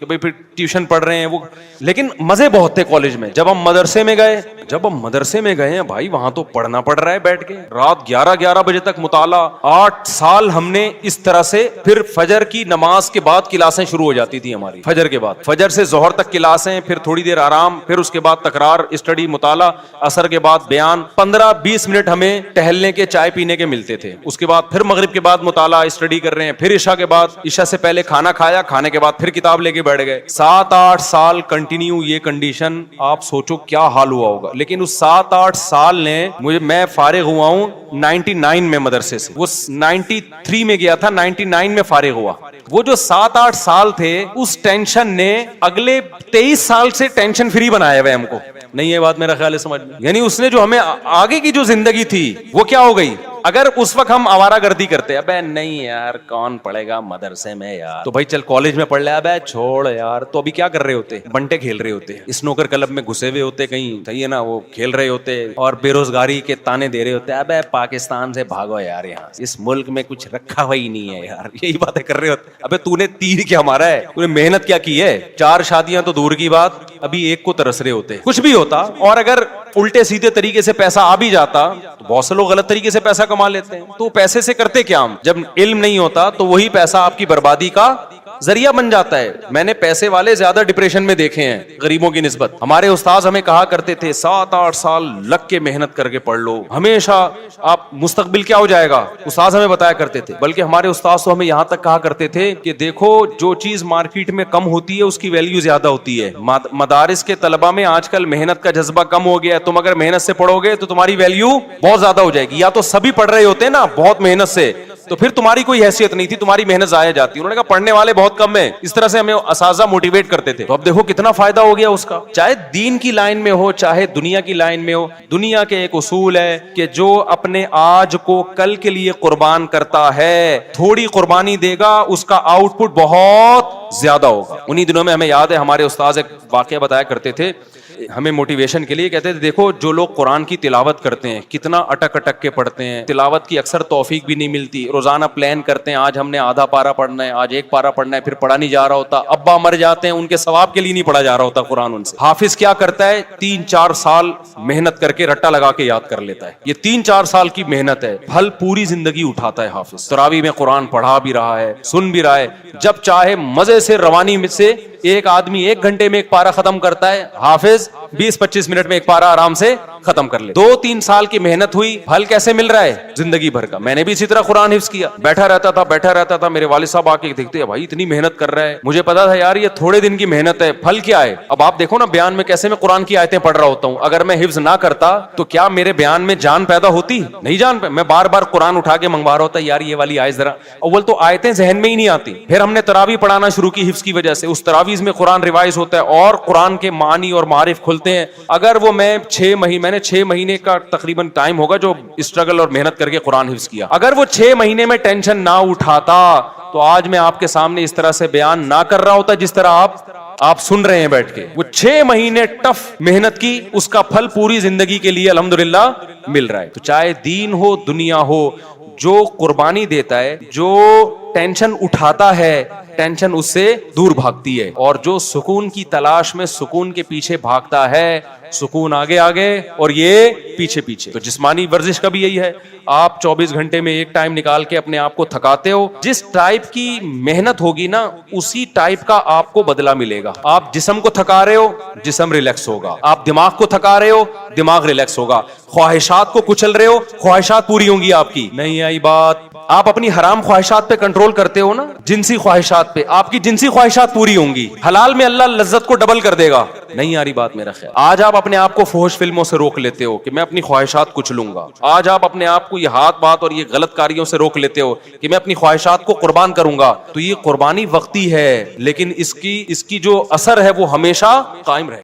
کہ بھئی پھر ٹیوشن پڑھ رہے ہیں وہ, لیکن مزے بہت تھے کالج میں. جب ہم مدرسے میں گئے ہیں بھائی, وہاں تو پڑھنا پڑ رہا ہے بیٹھ کے, رات 11 بجے تک مطالعہ. 8 سال ہم نے اس طرح سے, پھر فجر کی نماز کے بعد کلاسیں شروع ہو جاتی تھی ہماری, فجر کے بعد, فجر سے ظہر تک کلاسیں, پھر تھوڑی دیر آرام, پھر اس کے بعد تکرار, اسٹڈی, مطالعہ, عصر کے بعد بیان, 15-20 منٹ ہمیں ٹہلنے کے, چائے پینے کے ملتے تھے. اس کے بعد پھر مغرب کے بعد مطالعہ, اسٹڈی کر رہے ہیں, پھر عشاء کے بعد, عشاء سے پہلے کھانا کھایا, کھانے کے بعد پھر کتاب لے کے بیٹھ گئے. 7-8 سال کنٹینیو یہ کنڈیشن, آپ سوچو کیا حال ہوا ہوگا. لیکن اس 7-8 سال نے میں فارغ ہوا ہوں 99 میں مدرسے سے, وہ 93 میں گیا تھا, 99 میں فارغ ہوا. وہ جو 7-8 سال تھے, اس ٹینشن نے اگلے 23 سال سے ٹینشن فری بنایا ہوئے ہم کو. نہیں یہ بات میرا خیال ہے سمجھ میں, یعنی اس نے جو ہمیں آگے کی جو زندگی تھی وہ کیا ہو گئی. اگر اس وقت ہم آوارہ گردی کرتے, ابے نہیں یار کون پڑھے گا مدرسے میں یار, تو بھائی چل کالج میں پڑھ لے, ابے چھوڑ یار, تو ابھی کیا کر رہے ہوتے, بنٹے کھیل رہے ہوتے, اسنوکر کلب میں گھسے ہوئے ہوتے کہیں, صحیح ہے نا, وہ کھیل رہے ہوتے اور بے روزگاری کے تانے دے رہے ہوتے, ابے پاکستان سے بھاگو یار, یہاں اس ملک میں کچھ رکھا ہوا ہی نہیں ہے یار, یہی باتیں کر رہے ہوتے. ابے تو نے تیر کیا مارا ہے, تو نے محنت کیا کی ہے, 4 شادیاں تو دور کی بات, ابھی ایک کو ترس رہے ہوتے. کچھ بھی ہوتا, اور اگر الٹے سیدھے طریقے سے پیسہ آ بھی جاتا, تو بہت سے لوگ غلط طریقے سے پیسہ کما لیتے ہیں. تو پیسے سے کرتے کیا ہم, جب علم نہیں ہوتا تو وہی پیسہ آپ کی بربادی کا ذریعہ بن جاتا ہے. میں نے پیسے والے زیادہ ڈپریشن میں دیکھے ہیں غریبوں کی نسبت. ہمارے استاذ ہمیں کہا کرتے تھے 7-8 سال لگ کے محنت کر کے پڑھ لو, ہمیشہ آپ مستقبل کیا ہو جائے گا, استاذ ہمیں بتایا کرتے تھے. بلکہ ہمارے استاذ تو ہمیں یہاں تک کہا کرتے تھے کہ دیکھو جو چیز مارکیٹ میں کم ہوتی ہے اس کی ویلیو زیادہ ہوتی ہے. مدارس کے طلبہ میں آج کل محنت کا جذبہ کم ہو گیا ہے, تم اگر محنت سے پڑھو گے تو تمہاری ویلیو بہت زیادہ ہو جائے گی. یا تو سبھی پڑھ رہے ہوتے ہیں نا بہت محنت سے, تو پھر تمہاری کوئی حیثیت نہیں تھی, تمہاری محنت ضائع جاتی. انہوں نے کہا پڑھنے والے بہت کم ہیں, اس طرح سے ہمیں اساتذہ موٹیویٹ کرتے تھے. تو اب دیکھو کتنا فائدہ ہو گیا اس کا, چاہے دین کی لائن میں ہو چاہے دنیا کی لائن میں ہو. دنیا کے ایک اصول ہے کہ جو اپنے آج کو کل کے لیے قربان کرتا ہے, تھوڑی قربانی دے گا, اس کا آؤٹ پٹ بہت زیادہ ہوگا. انہی دنوں میں ہمیں یاد ہے ہمارے استاذ ایک واقعہ بتایا کرتے تھے ہمیں موٹیویشن کے لیے. کہتے تھے دیکھو جو لوگ قرآن کی تلاوت کرتے ہیں کتنا اٹک اٹک کے پڑھتے ہیں, تلاوت کی اکثر توفیق بھی نہیں ملتی, روزانہ پلان کرتے ہیں آج ہم نے آدھا پارا پڑھنا ہے, آج 1 پارا پڑھنا ہے, پھر پڑھا نہیں جا رہا ہوتا, ابا مر جاتے ہیں ان کے ثواب کے لیے نہیں پڑھا جا رہا ہوتا قرآن ان سے. حافظ کیا کرتا ہے, 3-4 سال محنت کر کے رٹا لگا کے یاد کر لیتا ہے. یہ 3-4 سال کی محنت ہے, پھل پوری زندگی اٹھاتا ہے حافظ. تراویح میں قرآن پڑھا بھی رہا ہے, سن بھی رہا ہے, جب چاہے مزے سے روانی میں سے ایک آدمی 1 گھنٹے میں 1 پارا ختم کرتا ہے, حافظ 20-25 منٹ میں 1 پارا آرام سے ختم کر لے. 2-3 سال کی محنت ہوئی, پھل کیسے مل رہا ہے, زندگی بھر کا. میں نے بھی اسی طرح قرآن حفظ کیا, بیٹھا رہتا تھا, میرے والد صاحب آ کے دیکھتے ہیں بھائی اتنی محنت کر رہا ہے, مجھے پتا تھا یار یہ تھوڑے دن کی محنت ہے, پھل کیا ہے. اب آپ دیکھو نا بیان میں کیسے میں قرآن کی آیتیں پڑھ رہا ہوتا ہوں, اگر میں حفظ نہ کرتا تو کیا میرے بیان میں جان پیدا ہوتی, نہیں جان میں بار بار قرآن اٹھا کے منگوا رہا ہوتا یار یہ والی آیت ذرا. اول تو آیتیں ذہن میں ہی نہیں آتی. پھر ہم نے تراویح پڑھانا شروع کی حفظ کی وجہ سے, اس تراویح میں قرآن ریوائز ہوتا ہے اور قرآن کے معنی اور معارف کھلتے ہیں. اگر وہ میں نے 6 مہینے کا تقریباً ٹائم ہوگا جو اسٹرگل اور محنت کر کے قرآن حفظ کیا, اگر وہ 6 مہینے میں ٹینشن نہ اٹھاتا تو آج میں آپ کے سامنے اس طرح سے بیان نہ کر رہا ہوتا جس طرح آپ سن رہے ہیں بیٹھ کے. وہ 6 مہینے ٹف محنت کی, اس کا پھل پوری زندگی کے لیے الحمدللہ مل رہا ہے. تو چاہے دین ہو دنیا ہو, جو قربانی دیتا ہے, جو ٹینشن اٹھاتا ہے, ٹینشن اس سے دور بھاگتی ہے. اور جو سکون کی تلاش میں سکون کے پیچھے بھاگتا ہے, سکون آگے آگے اور یہ پیچھے پیچھے. تو جسمانی ورزش کا بھی یہی ہے, آپ 24 گھنٹے میں ایک ٹائم نکال کے اپنے آپ کو تھکاتے ہو, جس ٹائپ کی محنت ہوگی نا اسی ٹائپ کا آپ کو بدلہ ملے گا. آپ جسم کو تھکا رہے ہو, جسم ریلیکس ہوگا. آپ دماغ کو تھکا رہے ہو, دماغ ریلیکس ہوگا. خواہشات کو کچل رہے ہو, خواہشات پوری ہوں گی آپ کی. نہیں آئی بات. آپ اپنی حرام خواہشات پہ کنٹرول کرتے ہو نا, جنسی خواہشات پہ, آپ کی جنسی خواہشات پوری ہوں گی. حلال میں اللہ لذت کو ڈبل کر دے گا. نہیں آ رہی بات میرا خیال. آج آپ اپنے آپ کو فحش فلموں سے روک لیتے ہو کہ میں اپنی خواہشات کچھ لوں گا. آج آپ اپنے آپ کو یہ ہاتھ بات اور یہ غلط کاریوں سے روک لیتے ہو کہ میں اپنی خواہشات کو قربان کروں گا. تو یہ قربانی وقتی ہے, لیکن اس کی جو اثر ہے وہ ہمیشہ قائم رہے.